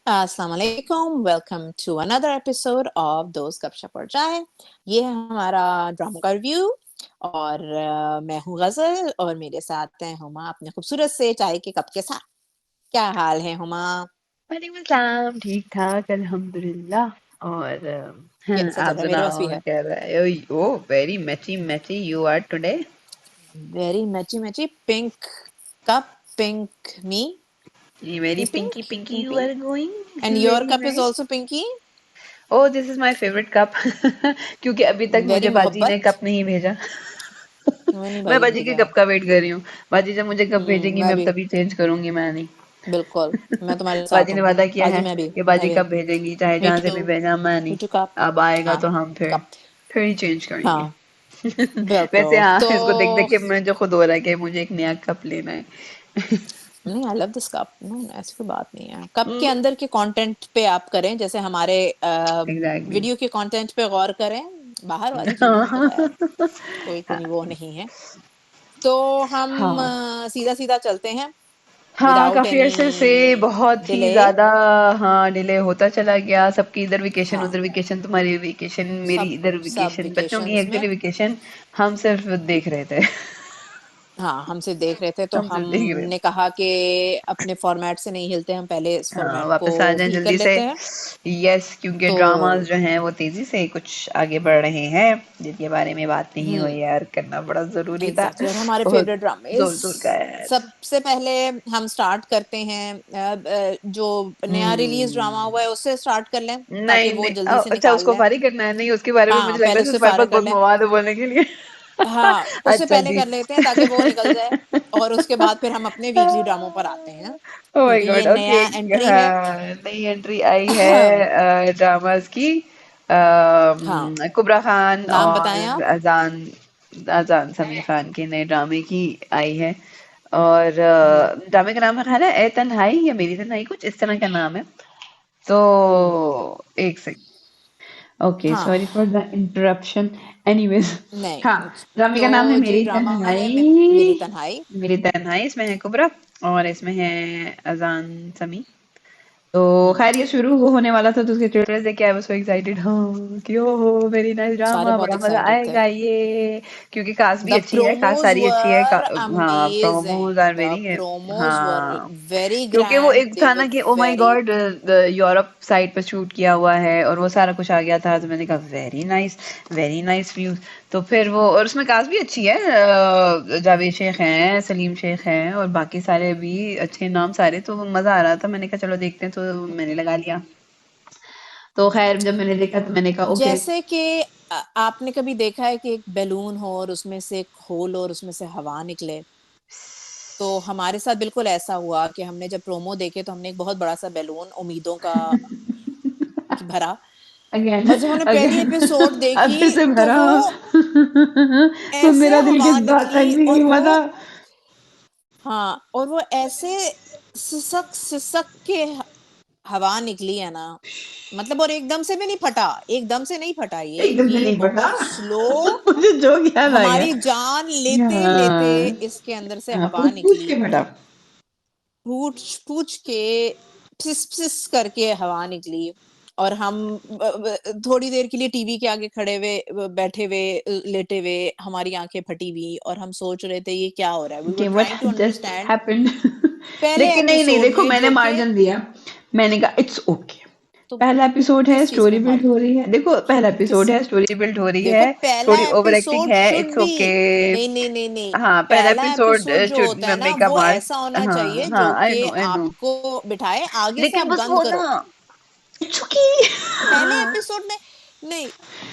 अस्सलाम वालेकुम, welcome to another episode of Dost Gapshap और चाय। ये है हमारा ड्रामा का रिव्यू और मैं हूँ गज़ल और मेरे साथ हैं हुमा अपने खूबसूरत से चाय के कप के साथ। क्या हाल है हुमा? वालेकुम सलाम, ठीक-ठाक अल्हम्दुलिल्लाह और हाँ, कैसा चल आप रहा है? मेरे पास भी सुनाओ है। क्या रहा है? Oh, very matchy matchy you are today. Very matchy matchy pink cup, pink me, very me pinky pink, pinky me you are pink going and your very cup is nice. Also pinky. Oh, this is my favourite cup क्योंकि अभी तक very मुझे बाजी ने मोहब्बत। Cup नहीं भेजा। वो नहीं मैं भाई बाजी के भेजा है। कप का वेट कर रही हूँ। बाजी जब मुझे कप भेजेंगी मैं मैं भी तभी चेंज करूंगी, मैं नहीं। बिल्कुल, मैं तुम्हारे साथ बाजी ने हूँ। वादा किया बाजी है मैं भी, कि मैं बाजी भी। कब भेजेंगी, चाहे मी जहां से टू, भी भेजा, मैं मी नहीं। Two cup. अब आएगा हाँ, तो हम कप। फिर ही चेंज करेंगे। हाँ, वैसे बिल्कुल। हाँ, तो इसको देख देख के मुझे खुद हो रहा है कि मुझे एक नया कप लेना है। नहीं, I love this cup. No, ऐसी कोई बात नहीं है। कप के हम्म, अंदर के कंटेंट पे आप करें, जैसे हमारे एग्जैक्टली। वीडियो के कंटेंट पे गौर करें। बाहर वाली चीज़ों में तो हाँ खैर कोई इतनी वो नहीं है। तो हम हाँ सीधा-सीधा चलते हैं हाँ, विदाउट काफी अरसे से एनी बहुत ही डिले। ज्यादा हाँ डिले होता चला गया। सबकी इधर वेकेशन हाँ, उधर वेकेशन, तुम्हारी वेकेशन मेरी सब इधर सब वेकेशन, बच्चों की वेकेशंस में एक्चुअली वेकेशन। हम सिर्फ देख रहे थे। हाँ, हमसे देख रहे थे तो हम सिर्फ देख रहे हमने थे। कहा कि अपने फॉर्मेट से नहीं हिलते, हम पहले इस हाँ, फॉर्मेट को वापस आ जाएं फ़ील कर जल्दी से। लेते हैं। यस, क्योंकि तो ड्रामास जो हैं वो तेजी से कुछ आगे बढ़ रहे हैं, जिनके बारे में बात नहीं हुई हुँ, यार, करना बड़ा जरूरी था। एग्ज़ैक्टली। और हमारे बहुत फ़ेवरेट ड्रामेज़ जोर जोर का है आज। सबसे पहले हम स्टार्ट करते हैं जो नया रिलीज़ ड्रामा हुआ है हम्म। उससे स्टार्ट कर लें, ताकि नहीं वो नहीं, जल्दी से अच्छा, निकाल उसको लें। फारिग करना है? नहीं, उसके बारे में हाँ, मुझे लग रहा पहले है कि उससे तुम्हारे पास फ़ारिग कर बहुत लें। मवाद है बोलने के लिए। हाँ, उससे अच्छा पहले जी। कर लेते हैं ताकि वो निकल जाए और उसके बाद फिर हम अपने वीकली ड्रामों पर आते हैं, ओह माय क्योंकि ये गॉड, ओके। नया एंट्री है। हाँ, नई एंट्री आई है ड्रामास की। हाँ, कुबरा खान नाम बताएँ और आप? अजान अजान समीर खान के नए ड्रामे की आई है। और हुँ, ड्रामे का नाम है ना ए तन्हाई या मेरी तन्हाई, कुछ इस तरह का नाम है। तो हुँ। एक सेकंड। ओके, हाँ, sorry for the interruption. Anyways, हाँ, नहीं, ड्रामे का नाम है तो जी मेरी ड्रामा है मेरी तन्हाई। तन्हाई। मेरी तन्हाई, इसमें है कुबरा और इसमें है अजान समी। तो हुँ, खैर ये शुरू होने वाला था तो उसके ट्रेलर देख के आई वाज सो एक्साइटेड, हाँ कि ओहो वेरी नाइस सारे ड्रामा, बहुत बड़ा मजा एक्साइटेड थे। आएगा ये। क्योंकि कास्ट भी द अच्छी है, कास्ट प्रोमोज़ सारी अच्छी है वर हाँ, promos amazing, are the very promos वर हाँ। वेरी क्योंकि वो ग्रैंड, एक दे था ना वर कि oh my very God, Europe side पे शूट किया हुआ है और वो सारा कुछ आ गया था, तो मैंने कहा वेरी नाइस व्यूज। तो फिर वो, और उसमें कास्ट भी अच्छी है, जावेद शेख हैं, सलीम शेख हैं और बाकी सारे भी अच्छे नाम सारे, तो मजा आ रहा था। मैंने कहा चलो देखते हैं, तो मैंने लगा लिया। तो खैर जब मैंने देखा तो मैंने कहा ओके। जैसे कि आपने कभी देखा है कि एक बैलून हो और उसमें से एक होल हो और उसमें से हवा निकले? तो हमारे साथ बिल्कुल ऐसा हुआ कि हमने जब प्रोमो देखे तो हमने एक बहुत बड़ा-सा बैलून उम्मीदों का भरा अगेन और जब हमने पहली अगेन एपिसोड अच्छे देखी से तो भरा। वो तो ऐसे मेरा दिल किस हवा बात तक निकली नहीं और हुआ वो था। हाँ, और वो ऐसे सिसक-सिसक के हवा निकली है ना, मतलब और एकदम से भी नहीं फटा, एकदम से नहीं फटा एकदम से ये नहीं पढ़ा। बहुत स्लो मुझे जोक याद आ गया। हमारी जान लेते-लेते हाँ इसके अंदर से हाँ, हवा पूछ पूछ निकली। के फटा। पूछ-पूछ के फिस-फिस करके हवा निकली और हम थोड़ी देर के लिए टीवी के आगे खड़े हुए बैठे हुए लेटे हुए हमारी आँखें फटी हुई और हम सोच रहे थे ये क्या हो रहा है? We were okay, what trying to just understand happened? पहले लेकिन नहीं नहीं, एपिसोड देखो में मैंने जो कि मार्जिन दिया। मैंने कहा इट्स ओके। तो पहला एपिसोड है, किस चीज़ में स्टोरी बिल्ड मार्जिन? हो रही है, देखो पहला किस एपिसोड है, स्टोरी बिल्ड हो रही देखो है। पहला थोड़ी ओवर एक्टिंग एपिसोड है, शुड इट्स बी ओके। नहीं, नहीं, नहीं, नहीं। हाँ, पहला पहला एपिसोड एपिसोड जो शुड होता है ना मेक अ वो मार्क। ऐसा होना हाँ चाहिए हाँ, जो आई कि नो आई नो। आपको बिठाए, आगे से लेकिन आप बस गंद वो ना, करो। It's okay. पहले एपिसोड में नहीं,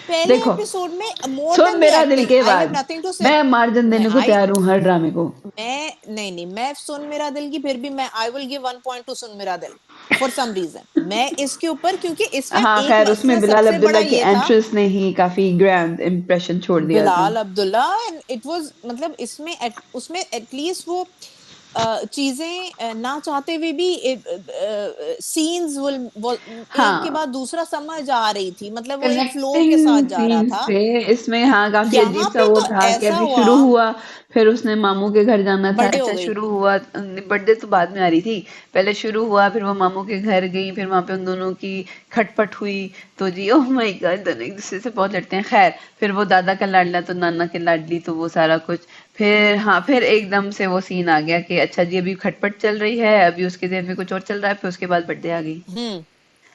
पहले देखो, एपिसोड में मोर सुन देन द मेरा दिल एक्टिंग के आई हैव बात, नथिंग टू से मैं मार्जिन नहीं देने को आई तैयार हूँ हर ड्रामे को। नहीं, नहीं, मैं सुन मेरा दिल की फिर भी मैं I will give 1 point to सुन मेरा दिल फॉर सम रीज़न मैं इसके ऊपर क्योंकि इसमें हाँ एक खैर, उसमें मसला बिलाल सबसे बड़ा अब्दुल्ला की ये था एंट्रेस ने ही काफी ग्रैंड इम्प्रेशन छोड़ दिया था। Bilal Abdullah and it was मतलब इसमें उसमें एटलीस्ट वो चीजें ना चाहते हुए भी सीन्स एक के हाँ, बाद दूसरा समझ आ रही थी, मतलब वो एक फ्लो के साथ कनेक्टिंग जा रहा सीन्स था। थे इसमें। हाँ, काफी अजीब यहाँ सा पे वो तो था कि ऐसा अभी हुआ, शुरू हुआ, फिर उसने मामू के घर जाना था। बर्थडे हो अच्छा, गई। शुरू हुआ, बर्थडे तो बाद में आ रही थी। पहले शुरू हुआ, फिर वो मामू के घर गई, फिर वहां पे उन दोनों की खटपट हुई। तो जी ओह माय गॉड, दोनों एक दूसरे से बहुत लड़ते हैं। खैर, फिर वो दादा का लाडला तो नाना के लाडली, तो वो सारा कुछ। फिर हाँ, फिर एकदम से वो सीन आ गया कि अच्छा जी अभी खटपट चल रही है, अभी उसके जेब में कुछ और चल रहा है, फिर उसके बाद बर्थडे आ गई। हम्म।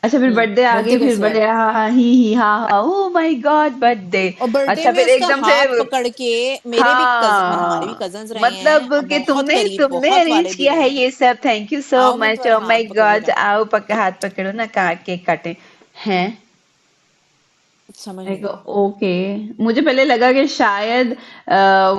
अच्छा, फिर बर्थडे आ बर्थडे गई, फिर कैसे बर्थडे, आई? हाँ हाँ ही हाँ हाँ, ओह माय गॉड बर्थडे। और बर्थडे अच्छा, में फिर उसका एकदम से, हाथ पकड़ के, मेरे भी मतलब हमारे भी हाँ, कजन्स रहे हैं, मतलब कि बहुत तुमने करीब, तुमने बहुत अरेंज वाले भी किया रहे है हैं। ये सब, थैंक यू सो आओ मैं मच, तुम्हारा ओ हाथ माय पकड़ के गॉड, लाऊं। आओ पक्का हाथ पकड़ो ना, केक काटे हैं। समझ मैं नहीं कहा, पाई। ओके। मुझे पहले लगा कि शायद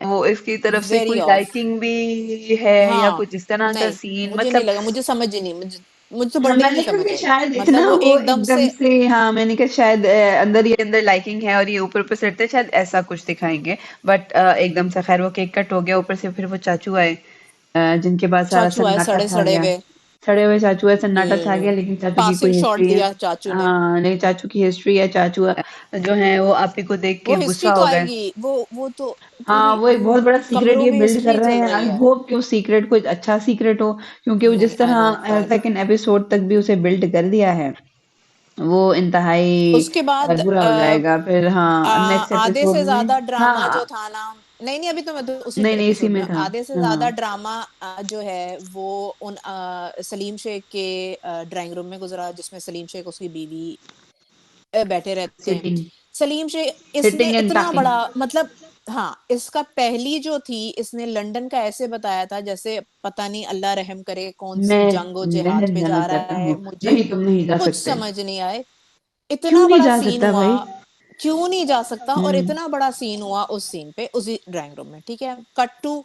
वो इसकी तरफ से वेरी कोई ऑफ। लाइकिंग भी है या हाँ, कुछ इस तरह का नहीं, सीन, मुझे नहीं मतलब। लगा, मुझे समझ ही नहीं, मुझे तो हाँ, बर्थडे ही मैंने नहीं कहा समझ कि आई। शायद मतलब इतना वो वो एकदम एकदम से, से, हाँ, मैंने कहा शायद अंदर ये अंदर लाइकिंग है और ये ऊपर ऊपर से हटते हैं, शायद ऐसा कुछ दिखाएंगे। बट एकदम से खैर वो केक कट हो गया, ऊपर से फिर वो चाचू आए, जिनके बाद सारा चाचू आए सन्नाटा सड़े छा सड़े गया। हुए। सड़े हुए चाचू है, सन्नाटा छा ल- गया, लेकिन चाचू की पासिंग कोई शॉट हिस्ट्री है। दिया चाचू ने। हाँ, नहीं, चाचू की हिस्ट्री है, चाचू जो है वो आप ही को देख वो के हिस्ट्री गुस्सा तो हो गए। आएगी, वो तो हाँ, पूरी वो एक बहुत बड़ा सीक्रेट कमरों ये में बिल्ड कर हिस्ट्री रहे चल हैं। रही आई है। होप कि वो सीक्रेट कुछ अच्छा सीक्रेट हो, क्योंकि वो नहीं, जिस आई डोंट तरह थिंक। सेकंड एपिसोड तक भी उसे बिल्ड कर दिया है, वो इंतहाई उसके बाद बुरा हो जाएगा फिर। हाँ, नेक्स्ट आधे एपिसोड से में। ज्यादा ड्रामा जो हाँ, था ना, नहीं नहीं, अभी तो मैं तो उसी नहीं नहीं, इसी एपिसोड में में हूँ। था। आधे से ज्यादा हाँ, ड्रामा जो है वो उन सलीम शेख के ड्राइंग रूम में गुजरा, जिसमें सलीम शेख उसकी बीवी बैठे रहते हैं। सिटिंग सलीम शेख, इसने सिटिंग एंड इतना टॉकिंग। बड़ा मतलब, हाँ, इसका पहली जो थी, इसने लंदन का ऐसे बताया था जैसे पता नहीं, अल्लाह रहम करे, कौन सी मैं जंग जिहाद लंदन पे जाना जा चाहता रहा है, हूँ। मुझे नहीं, तुम नहीं जा कुछ सकते। समझ नहीं आए। क्यों इतना नहीं बड़ा जा सीन सकता हुआ, भाई? क्यों नहीं जा सकता, और हम्म। इतना बड़ा सीन हुआ उस सीन पे, उसी ड्राइंग रूम में, ठीक है। कट टू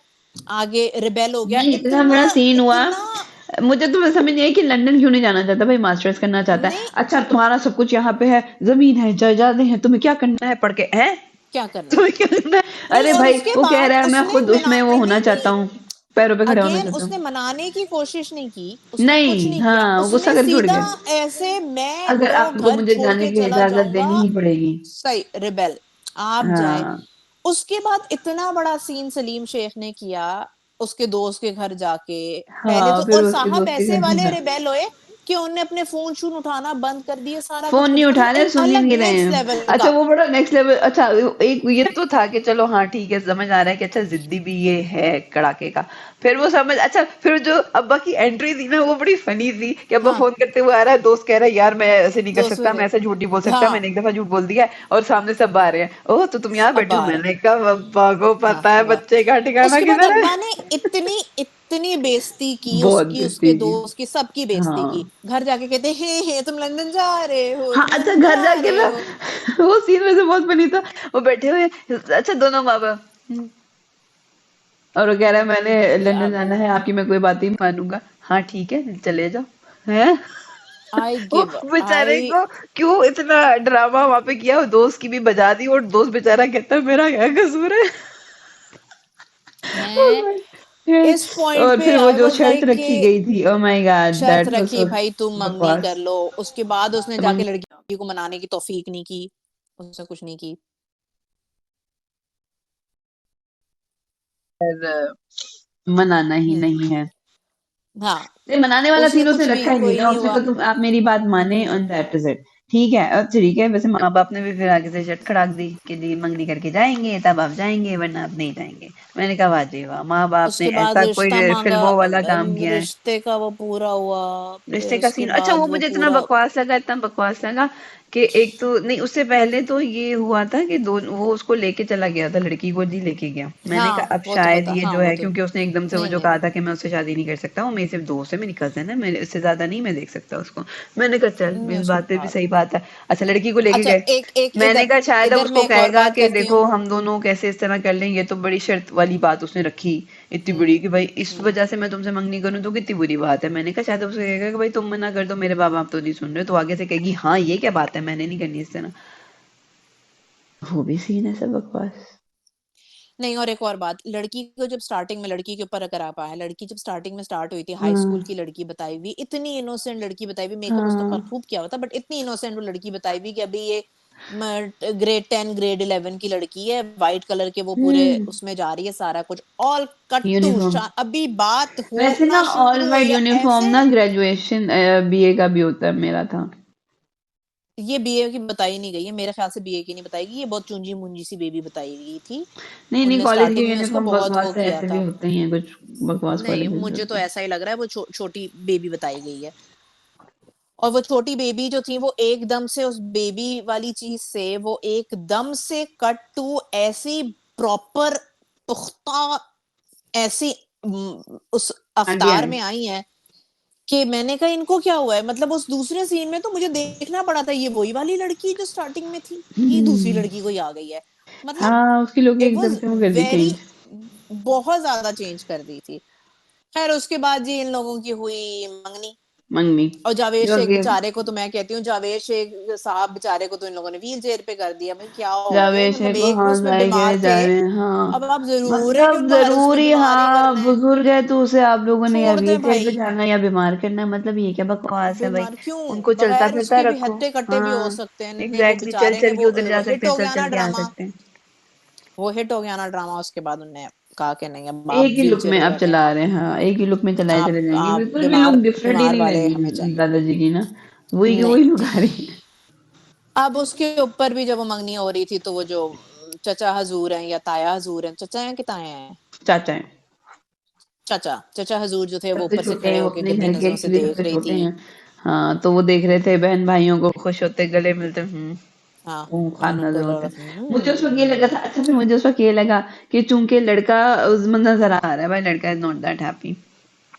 आगे, रिबेल हो गया, नहीं, इतना इतना बड़ा सीन हुआ। इतना। मुझे तो समझ नहीं आई कि लंदन क्यों नहीं जाना चाहता भाई, मास्टर्स करना चाहता है। नहीं, अच्छा, तुम्हारा सब कुछ यहाँ पे है, जमीन है, जायदादें हैं, तुम्हें क्या करना है पढ़ के, हैं? क्या करना है? तुम्हें क्या करना है? नहीं, अरे और भाई, उसके वो कह बाद रहा है मैं उसने खुद उसमें वो मिलाने, होना नहीं चाहता नहीं, हूँ, पैरों पे खड़ा होना अगेन चाहता उसने हूँ। मनाने की कोशिश नहीं की, उसने कुछ नहीं, नहीं किया, हाँ, गुस्सा उसने करके छोड़ सीधा गया। ऐसे, मैं अगर तो आपको घर मुझे छोड़ जाने के की चला इजाजत देनी जाऊंगा। ही पड़ेगी। सही, रिबेल, आप जाए। हाँ, उसके बाद इतना बड़ा सीन सलीम शेख ने किया, उसके दोस्त के घर जाके। पहले तो, हाँ, फिर और उसके साहब दोस्त के ऐसे घर वाले ढूंढा। रिबेल हुए कि उनने अपने फोन शून उठाना बंद कर दिए, सारा कुछ फ़ोन कर नहीं दिया, उठा मतलब रहे, एक सुन ही अलग नहीं रहे नेक्स्ट हैं। लेवल अच्छा, का। वो बड़ा नेक्स्ट लेवल। अच्छा, एक ये तो था कि चलो हाँ ठीक है, समझ आ रहा है कि अच्छा ज़िद्दी भी ये है कड़ाके का। फिर वो समझ, अच्छा, फिर जो अब्बा की एंट्री थी ना, वो बड़ी फ़नी थी कि अब्बा हाँ, फ़ोन करते हुए आ रहा है, दोस्त कह रहा है यार मैं ऐसे नहीं कर दोस्त सकता, मैं वगैरह, ऐसे झूठ नहीं बोल सकता, मैंने हाँ, एक दफ़ा झूठ बोल दिया है, और सामने से अब्बा आ रहे हैं, ओह तो तुम यहाँ अब बैठे हो? आ रहा है। मैंने कहा अब्बा को हाँ, पता है वाह। बच्चे का ठिकाना उसके बाद किधर है। अब्बा ने इतनी इतनी बेइज्जती की बहुत उसकी, उसके बेइज्जती की। दोस्त की, सबकी बेइज्जती की। हाँ। घर जाके कहते, हे तुम लंदन जा रहे हो, हाँ, तुम अच्छा, लंदन घर जा जाके रहे ना, हो। वो सीन वैसे बहुत फनी था। वो बैठे हुए हैं, अच्छा, दोनों माँ बाप, और वो कह रहा है मैंने लंदन अब जाना है, आपकी मैं कोई बात नहीं मानूंगा। हाँ ठीक है, चले जाओ। हैं? आई वो गिव, बेचारे आई, को क्यों इतना ड्रामा वहां पे किया, वो दोस्त की भी बजा दी, और दोस्त बेचारा कहता है मेरा क्या कसूर है। Oh मैं my God. इस पॉइंट और पे फिर वो आई जो वाज शर्त लाइक कि रखी गई थी, ओ माय गॉड, शर्त दैट वाज रखी, सो भाई तुम मंगनी कर बकवास। लो। उसके बाद उसने जाके मंग लड़की को मनाने की तौफीक नहीं की, उसने कुछ नहीं की। मनाना ही हम्म। नहीं है। हाँ, नहीं, मनाने वाला उसने सीन उसने कुछ भी, रखा ही नहीं कोई ना, नहीं उसने हुआ। कहा तुम आप मेरी बात माने और दैट इज इट। ठीक है, अब ठीक है, वैसे माँ बाप ने भी फिर आगे से शर्त खड़ाक दी कि जी मंगनी करके जाएंगे तब आप जाएंगे, वरना आप नहीं जाएंगे। मैंने कहा वाह जी वाह, माँ बाप ने उसके बाद ऐसा रिश्ता कोई मांगा, फिल्मों वाला काम किया है। रिश्ते का वो पूरा हुआ। फिर रिश्ते का उसके सीन, अच्छा, वो बाद वो मुझे इतना पूरा, बकवास लगा, इतना बकवास लगा कि एक तो नहीं, उससे पहले तो ये हुआ था कि दो वो उसको लेके चला गया था, लड़की को जी लेके गया। मैंने हाँ, कहा अब वो तो शायद पता, ये हाँ, जो वो है, तो, क्योंकि उसने एकदम से वो नहीं जो नहीं कहा नहीं, था कि मैं उससे शादी नहीं कर सकता, वो मेरी सिर्फ दोस्त है, मेरी कजन है, मेरे इससे ज्यादा नहीं मैं देख सकता उसको। मैंने कहा चल, नहीं, इस उसको बात पे भी प्यार सही था। बात है। अच्छा, लड़की को लेके अच्छा, गए। एक एक मैंने इधर, कहा शायद अब इधर उसको मैं एक और कहेगा बात कि करती देखो हूँ। हम दोनों कैसे इस तरह कर लें, ये तो बड़ी शर्त वाली बात उसने रखी, इतनी बड़ी कि भाई इस हम्म, वजह से मैं तुमसे मंगनी करूं तो कितनी बुरी बात है। मैंने कहा शायद उसको कहेगा कि भाई तुम मना कर दो, मेरे बाप बाप तो नहीं सुन रहे, तो आगे से कहेगी हाँ ये क्या बात है, मैंने नहीं करनी इस तरह। वो भी सीन है सब बकवास। नहीं, और एक और बात, लड़की को जब स्टार्टिंग में लड़की के ऊपर अगर आप आए, लड़की जब स्टार्टिंग में स्टार्ट हुई थी, हाई स्कूल हाँ, की लड़की बताई हुई, इतनी इनोसेंट लड़की बताई हुई, मेकअप उसने हाँ, खूब किया हुआ था, बट इतनी इनोसेंट वो लड़की बताई हुई कि अभी ये ग्रेड 10 ग्रेड 11 की लड़की है, व्हाइट कलर के वो पूरे हम्म, उसमें जा रही है, सारा कुछ ऑल कट टू यूनिफॉर्म। अभी बात वैसे ना होना ऑल शुरू वाइट हुई है यूनिफॉर्म ऐसे। ना ग्रेजुएशन बीए का भी होता है, मेरा था। ये बीए की बताई नहीं गई है, मेरे ख्याल से बीए की नहीं बताई गई, ये बहुत चूंजी मुंजी सी बेबी बताई गई थी। नहीं नहीं, उनने कॉलेज के स्टार्टिंग में उसको यूनिफॉर्म बहुत वो बकवास है, किया ऐसे भी था। होते ही हैं कुछ बकवास नहीं, कॉलेजेस मुझे तो होते हैं। ऐसा ही लग रहा है वो छोटी बेबी बताई गई है। और वो छोटी बेबी जो थी वो एकदम से उस बेबी वाली चीज से वो एकदम से कट टू ऐसी प्रॉपर पुख्ता ऐसी उस हाँ जी, हाँ अवतार जी। में आई है कि मैंने कहा इनको क्या हुआ है, मतलब उस दूसरे सीन में तो मुझे देखना पड़ा था ये वही वाली लड़की जो स्टार्टिंग में थी, ये दूसरी हम्म, लड़की कोई आ गई है, मतलब हाँ, उसकी लुक इट एकदम वाज से वो कर दी वेरी चेंज। बहुत ज्यादा चेंज कर दी थी। खैर उसके बाद जी इन लोगों की हुई मंगनी, मंगनी और जावेद जो शेख कि बेचारे को तो मैं कहती हूँ जावेद शेख साहब बेचारे को तो इन लोगों ने व्हील चेयर पे कर दिया, भाई क्या हो गया, जावेद मतलब शेख को एक हाँ उसमें जाए बीमार गए जा थे, रहे हैं, हाँ। अब आप जरूर है कि मतलब उनको हर उसमें जरूरी, बीमार ही हाँ, करना है, बुजुर्ग है तो उसे आप लोगों ने या छोड़ व्हील दें चेयर पे भाई, जाना या बीमार करना है, मतलब ये क्या बकवास है भाई। बीमार क्यों, उनको चलता बगैर फिरता उसके भी रखो। हट्टे-कट्टे भी हो हाँ, सकते हैं, नहीं वो एग्जैक्टली, चल बेचारे ने चल के उधर वो जा सकते हिट हैं, हो चल गया चल ना के आ ड्रामा, सकते हैं। वो हिट हो गया ना ड्रामा, उसके बाद उन्होंने कहा कि नहीं अब आप एक ही व्हील लुक चेयर में पे अब बैठे, चला रहे हैं, हाँ, एक ही लुक में चलाए चले जाएंगे, आप बिल्कुल भी लुक बीमार डिफरेंट ही बीमार नहीं वाले हमें लगी चाहिए, दादाजी की ना। वही की नहीं। वही लुक आ रही है। अब उसके ऊपर भी जब वो मंगनी हो रही थी तो वो जो चचा हजूर हैं या ताया हजूर हैं, चचा हैं कि ताया हैं, चाचा है। चाचा चचा हजूर जो थे वो सबसे ऊपर से छोटे खड़े हैं वो, होके अपने गंदी घर के नजरों से एक्चुअली देख सबसे रही छोटे थी। हैं। हाँ, तो वो देख रहे थे बहन भाइयों को खुश होते गले मिलते, हाँ, वो खान उन्होंने नजर होते हैं। मुझे उस वक्त ये लगा था, हम्म। अच्छा, फिर मुझे उस वक्त ये लगा कि चूंकि लड़का उसमें नजर आ रहा है भाई, लड़का इज नॉट दैट हैप्पी,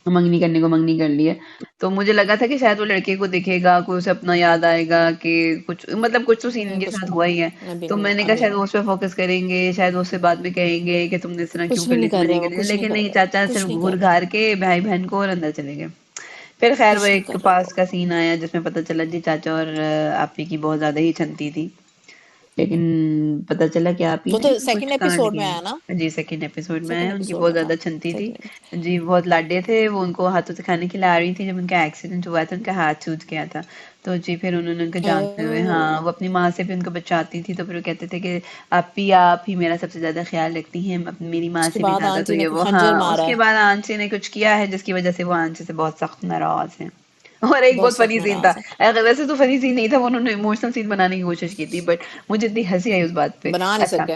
मंगनी करने को मंगनी कर ली है। तो मुझे लगा था कि शायद वो लड़के को दिखेगा, कोई उसे अपना याद आएगा कि कुछ, मतलब कुछ तो सीन नहीं इनके कुछ साथ नहीं, हुआ ही है। अभी तो नहीं, मैंने कहा अभी शायद नहीं, वो उस पर फोकस करेंगे, शायद वो उससे बाद में कहेंगे कि तुमने इस तरह क्यों कुछ कर भी ली नहीं थी, कर मैंने रहे, वो कर ली थी। कुछ नहीं लेकिन कर नहीं, रहे, चाचा कुछ सिर्फ नहीं घूर कर रहे, घार के भाई बहन को और अंदर चले गए। फिर खैर वो कुछ नहीं एक कर रहे पास वो, का सीन आया जिसमें पता चला जी चाचा और आपी की बहुत ज्यादा ही छनती थी। लेकिन पता चला कि आप ही वो ने तो कुछ सेकंड कांड एपिसोड में किए आया ना, हैं। जी, सेकंड एपिसोड में सेकंड आया, उनकी एपिसोड बहुत में था, ज्यादा छनती थी। सेकंड, जी, बहुत लाडे थे वो, उनको हाथों से खाने खिला रही थी। जब उनका एक्सीडेंट हुआ था, उनका हाथ सूज गया था। तो जी फिर उन्होंने उनको जानते हुए, हाँ, ओह, वो अपनी माँ से भी उनको बचाती थी, तो फिर वो कहते थे कि आप ही मेरा सबसे ज्यादा ख्याल रखती हैं मेरी माँ उसके से भी बाद ज्यादा। तो आंटी ने ये को वो, खंजर हाँ, मारा उसके है, बाद आंची ने कुछ किया है जिसकी वजह से वो आंची से बहुत सख्त नाराज है। और एक बहुत बहुत सख्त फनी सीन था। नाराज है, अगर वैसे तो फनी सीन नहीं था, वो उन्होंने इमोशनल सीन बनाने की कोशिश की थी, बट मुझे इतनी हंसी आई उस बात पे। बना नहीं अच्छा, सके,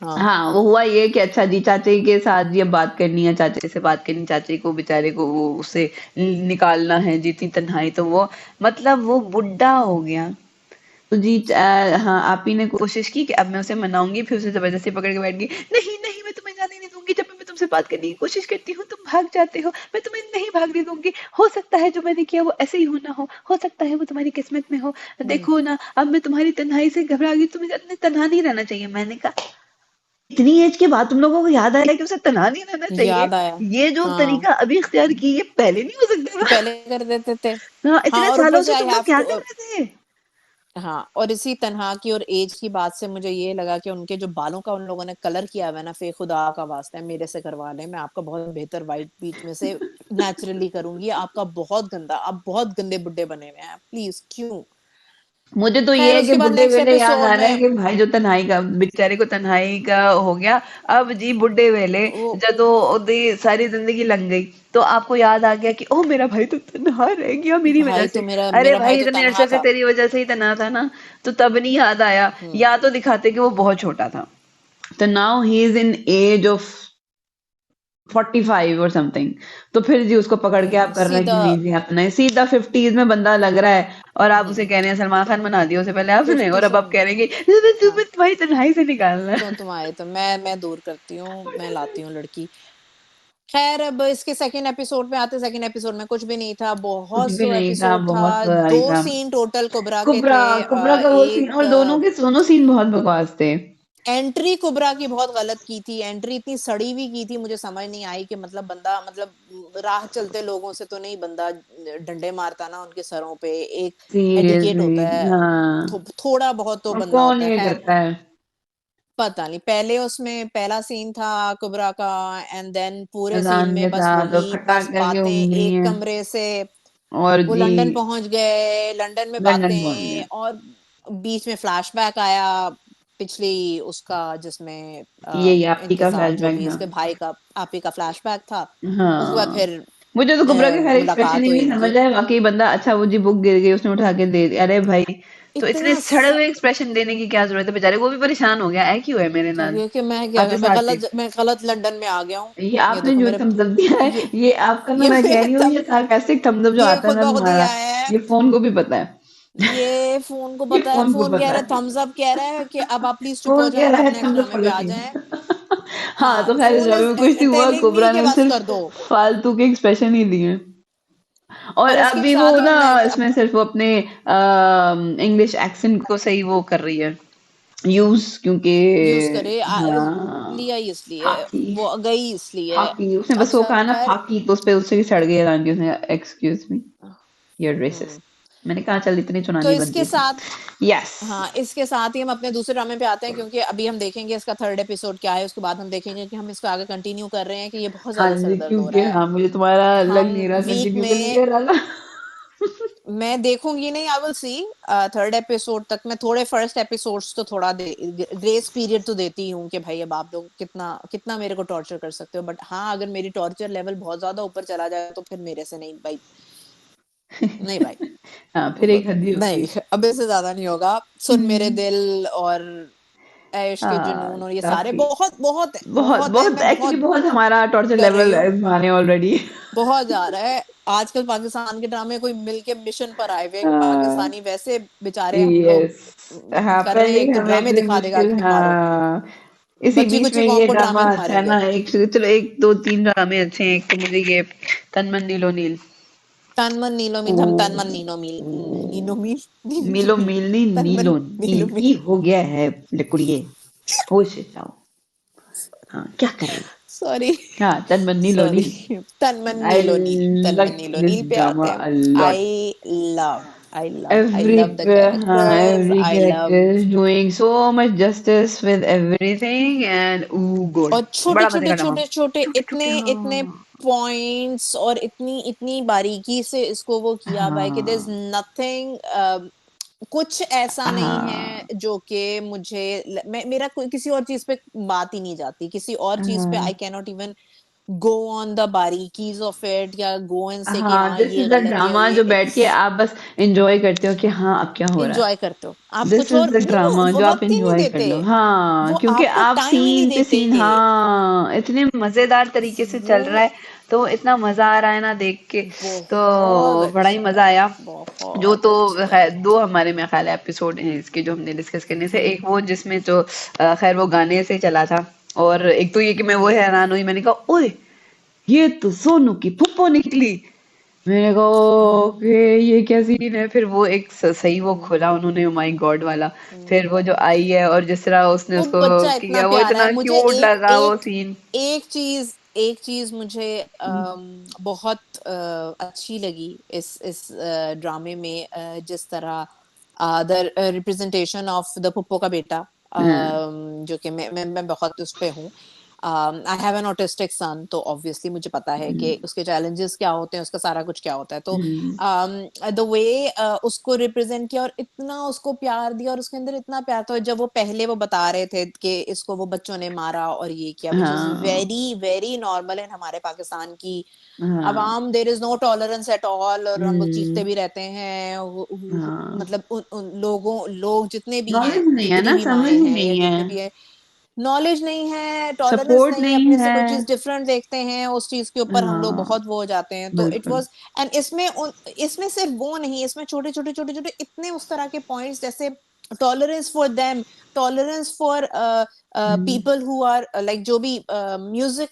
हाँ, हाँ, वो हुआ ये कि अच्छा जी, चाचे के साथ जी अब बात करनी है, चाचे से बात करनी, चाचे को बेचारे को वो उससे निकालना है जी, इतनी तन्हाई, तो वो, मतलब वो बुढ़ा हो गया। तो जी हाँ, आप ही ने कोशिश की कि अब मैं उसे मनाऊंगी, फिर उसे जबरदस्ती पकड़ के बैठ गई, नहीं नहीं, मैं तुम्हें जाने नहीं दूंगी, जब भी मैं तुमसे बात करने की कोशिश करती हूँ तुम भाग जाते हो, मैं तुम्हें नहीं भागने दूंगी, हो सकता है जो मैंने किया वो ऐसे ही होना हो सकता है वो तुम्हारी किस्मत में हो, हम्म, देखो ना, अब मैं तुम्हारी तन्हाई से घबरा गई, तुम्हें इतने तन्हा नहीं रहना चाहिए। मैंने कहा इतनी एज के बाद तुम लोगों को याद आया कि उसे तन्हा नहीं रहना चाहिए। याद आया, ये जो हाँ, तरीका अभी इख्तियार की, ये पहले नहीं हो सकता ये था। पहले कर देते थे, हाँ, हाँ, इतने और ऊपर सालों से से आई तुम लोग हैव क्या कर टू, रहे थे। हाँ, और इसी तन्हा की और एज की बात से मुझे ये लगा कि उनके जो बालों का उन लोगों ने कलर किया हुआ है ना, फे खुदा का वास्ता है मेरे से करवा लें, मैं आपका बहुत बेहतर व्हाइट बीच में से नेचुरली करूंगी, आपका बहुत गंदा, आप बहुत गंदे बुड्ढे बने हुए हैं, प्लीज क्यों। मुझे तो ये खैर है कि उसके बाद बुड्ढे नेक्स्ट वेले याद आ एपिसोड रहा है में कि भाई जो तन्हाई का बेचारे को तन्हाई का हो गया। अब जी बुड्ढे वेले वो, जदों ओदी सारी जिंदगी लंघ गई, तो आपको याद आ गया कि ओ मेरा भाई तो तन्हा रह गया मेरी वजह भाई तो से। मेरा अरे मेरा भाई भाई, तो इतने तन्हा अरसे से था, तेरी वजह से ही तन्हा था ना, तो तब नहीं याद आया। हम्म, या तो दिखाते कि वो बहुत छोटा था। तो now he is in age of 45 और समथिंग। तो फिर जी उसको पकड़ के आप कर रहे हैं कि सीधा, नहीं जी अपना ही सीधा 50s में बंदा लग रहा है, और आप उसे हम्म, कह रहे हैं सलमान खान बना दिया उसे पहले आपने, और अब आप कह रहे 57, हैं कि तुम्हें हाँ, तुम्हें तुम्हारी तन्हाई से निकालना तो है। तुम आए तो मैं दूर करती हूँ, मैं लाती हूँ लड़की। खैर अब इसके सेकंड एपिसोड में आते, सेकंड एपिसोड में कुछ भी नहीं था, कुछ बहुत भी स्लो नहीं था, एपिसोड बहुत था, बुरा ही 2 था। सीन टोटल कुबरा के कुबरा थे, कुबरा का वो सीन, और दोनों के दोनों सीन बहुत बकवास थे। एंट्री कुबरा की बहुत गलत की थी, एंट्री इतनी सड़ी हुई की थी, मुझे समझ नहीं आई कि मतलब बंदा, मतलब राह चलते लोगों से तो नहीं बंदा डंडे मारता ना उनके सरों पे, एक एटिकेट सीरियसली, होता है, हाँ, थोड़ा बहुत तो और बनना कौन होता है, ये खैर करता है। पता नहीं, पहले उसमें पहला सीन था कुबरा का, एंड देन पूरे सीन अजान के में बस साथ और वही खटा बस करके बातें, घूम रही एक है कमरे से और वो जी लंदन पहुंच गए, लंदन में लंदन पहुंच बातें, गया। और बीच में फ्लैशबैक आया पिछली उसका, जिसमें यही आपी इनके का साथ जो फ्लैशबैक भी था। इसके भाई का आपी का फ्लैशबैक था। उसके बाद हाँ, फिर मुझे तो कुबरा के खैर एक्सप्रेशन मुलाकात ही हुई नहीं इनकी। समझ आया, वाकई बंदा अच्छा, वो जी बुक गिर गई उसने उठा के दे दी, अरे भाई तो इतने इतना सड़े हुए एक्सप्रेशन देने की क्या जरूरत है, बेचारे वो भी परेशान हो गया है, क्यों है मेरे नाल कि मैं क्या, आपके मैं साथ थे। गलत लंदन में आ गया हूँ। ये ये आपने देखो जो मेरे, थम्स अप दिया है, ये ये आपका ना, ये मैं कह मेरे रही हूँ, तब ये सार्कास्टिक थम्स अप जो ये आता है खुद ना ब खुद ही तुम्हारा, आया है। ये फोन को भी पता है। ये फोन को ये पता है, फोन को फोन कह पता रहा है, है। थम्स अप कह रहा है कि अब आप प्लीज चुप हो फोन कह जाएं रहा और है नेक्स्ट थम्स अप ड्रामे पे फॉलो आ कीजिए। जाएं। हाँ, तो हाँ, खैर इस फोन ड्रामे इज में कुछ नहीं हुआ, टेलिंग मी कोबरा कि ने बस कर सिर्फ दो। फालतू के एक्सप्रेशन ही दिए। और और इसके अभी वो साथ ही ना, मैं इसमें सिर्फ वो अपने इंग्लिश एक्सेंट को सही वो कर रही है यूज, क्योंकि यूज करे हाँ, लिया ही इसलिए, फाकी, वो गई इसलिए। फाकी उसने बस वो अच्छा कहा ना खैर। फाकी, तो उस पे उससे भी सड़ गई आंटी, उसने excuse me your hmm, racist. मैंने कहा चल इतनी तो चुनानी इसके बनती थी। साथ, यस। हाँ इसके साथ ही हम अपने दूसरे ड्रामे पे आते हैं, क्योंकि अभी हम देखेंगे इसका थर्ड एपिसोड क्या है, उसके बाद हम देखेंगे कि हम इसको आगे कंटिन्यू कर रहे हैं कि ये बहुत हाँ ज्यादा जी, सरदर्द हो क्योंकि रहा है। हाँ मुझे तुम्हारा लग हम नहीं रहा वीक कंटिन्यू में, करेंगे वाला। मैं देखूंगी नहीं, I will see third episode तक। मैं थोड़े फर्स्ट एपिसोड्स तो थोड़ा ग्रेस पीरियड तो देती हूँ कि भाई अब आप लोग कितना कितना मेरे को टॉर्चर कर सकते हो, बट हाँ अगर मेरी टॉर्चर लेवल बहुत ज्यादा ऊपर चला जाए तो फिर मेरे से नहीं भाई, नहीं भाई, हाँ, फिर एक हद ही होती नहीं है। अब इससे ज्यादा नहीं होगा। सुन मेरे हम्म। दिल और ऐश के हाँ, जुनून और ये सारे काफी, बहुत बहुत बहुत बहुत है, बहुत मैं एक्चुअली बहुत बहुत हमारा टॉर्चर कर रही लेवल हूँ, माने ऑलरेडी। बहुत जा रहा है। आजकल पाकिस्तान के ड्रामे कोई मिलके मिशन पर आए हुए हैं कि पाकिस्तानी वैसे बेचारे हम लोग यस। हाँ, कर रहे पहले हैं, एक तो हमें ड्रामे इतनी दिखा देगा मुश्किल, कि मारो, हाँ, इसी बच्ची बीच में कुची ये कौम को ड्रामा ड्रामे दिखा अच्छा रहे है हैं। ना, एक चलो एक दो तीन ड्रामे अच्छे हैं, एक तो मुझे ये तन मन नीलो नील, तन मन नीलो ओ, मील, हम तन मन नीनो मील, नीनो मील, नीनो मिलो मील, मिलनी तन मन नीलो नीलो नील मील। की हो गया है लकुड़िए, होश में जाओ। हाँ, क्या कर रही। सॉरी, हाँ, तन मन नीलो सॉरी। नील। तन मन आई नीलो नील, तन मन लाइक नीलो दिस नील पे ड्रामा आते हैं। A lot. Love I Every love the characters, every I character love, is doing so much justice with everything and ooh good, और छोटे बड़ा छोटे मजेदार ड्रामा। छोटे छोटे छोटे इतने छोटे, इतने हाँ पॉइंट्स और इतनी इतनी बारीकी से इसको वो किया हुआ है कि देयर इज हाँ नथिंग, कुछ ऐसा नहीं है हाँ जो कि मुझे मेरा कोई किसी और चीज पे बात ही नहीं जाती, किसी और चीज पे आई हाँ can not even go on the बारीकीज ऑफ इट, या गो एंड से कि हाँ, हाँ दिस ये इज द गलत है और ड्रामा ये, जो बैठ के इट्स आप बस एंजॉय करते हो कि हाँ अब क्या हो रहा है। इंजॉय करते हो आप दिस कुछ इज और द नहीं, ड्रामा वो जो आप वक्त ही नहीं एंजॉय कर देते, लो, हाँ, वो क्योंकि आपको आप टाइम ही नहीं सीन पे देते, सीन, हाँ, इतने मजेदार तरीके से वो चल रहा है, तो इतना मजा आ रहा है ना देख के, बहुत तो बड़ा ही अच्छा मजा है, आया। जो बहुत तो अच्छा है। खैर दो हमारे में ख्याल है एपिसोड हैं इसके जो हमने डिस्कस करने से, एक वो जिसमें जो खैर वो गाने से चला था, और एक तो ये कि मैं वो हैरान हुई, मैंने कहा ओए ये तो सोनू की फुप्पो निकली। मैंने कहा ओके ये क्या सीन है, फिर वो एक सही वो खोला उन्होंने, ओ माय गॉड वाला, फिर वो जो आई है और जिस तरह उसने वो उसको बच्चा इतना किया, वो प्यारा है, इतना मुझे क्यूट एक लगा वो एक सीन। एक चीज मुझे बहुत अच्छी लगी इस ड्रामे में, जिस तरह द रिप्रेजेंटेशन ऑफ द पुप्पो का बेटा, हाँ जो कि मैं बहुत उस पे हूँ। आई हैव एन ऑटिस्टिक सन, तो ऑब्वियसली मुझे पता है कि उसके चैलेंजेस क्या होते हैं, उसका सारा कुछ क्या होता है, तो हम्म, द वे उसको रिप्रेजेंट किया और इतना उसको प्यार दिया, और उसके अंदर इतना प्यार था, जब वो पहले वो बता रहे थे कि इसको वो बच्चों ने मारा और ये किया, विच इज हाँ वेरी वेरी नॉर्मल इन हमारे पाकिस्तान की हाँ अवाम, there is no tolerance at all, और हम लोग चीखते हम्म, भी रहते हैं, हाँ, मतलब उन लोग जितने भी हैं, नॉलेज नहीं है जितनी ना, भी समझ माएँ ही हैं या नहीं है, जितने भी है, नॉलेज नहीं है, टॉलरेंस सपोर्ट नहीं है, नहीं अपने से है। कोई चीज डिफरेंट देखते हैं, उस चीज के ऊपर हम लोग हाँ बहुत वो हो जाते हैं, तो इट बिल्कुल। वाज, एंड इसमें सिर्फ वो नहीं, इसमें छोटे छोटे छोटे छोटे इतने उस तरह के पॉइंट्स, जैसे tolerance for them, tolerance for hmm, people who are like, जो भी म्यूजिक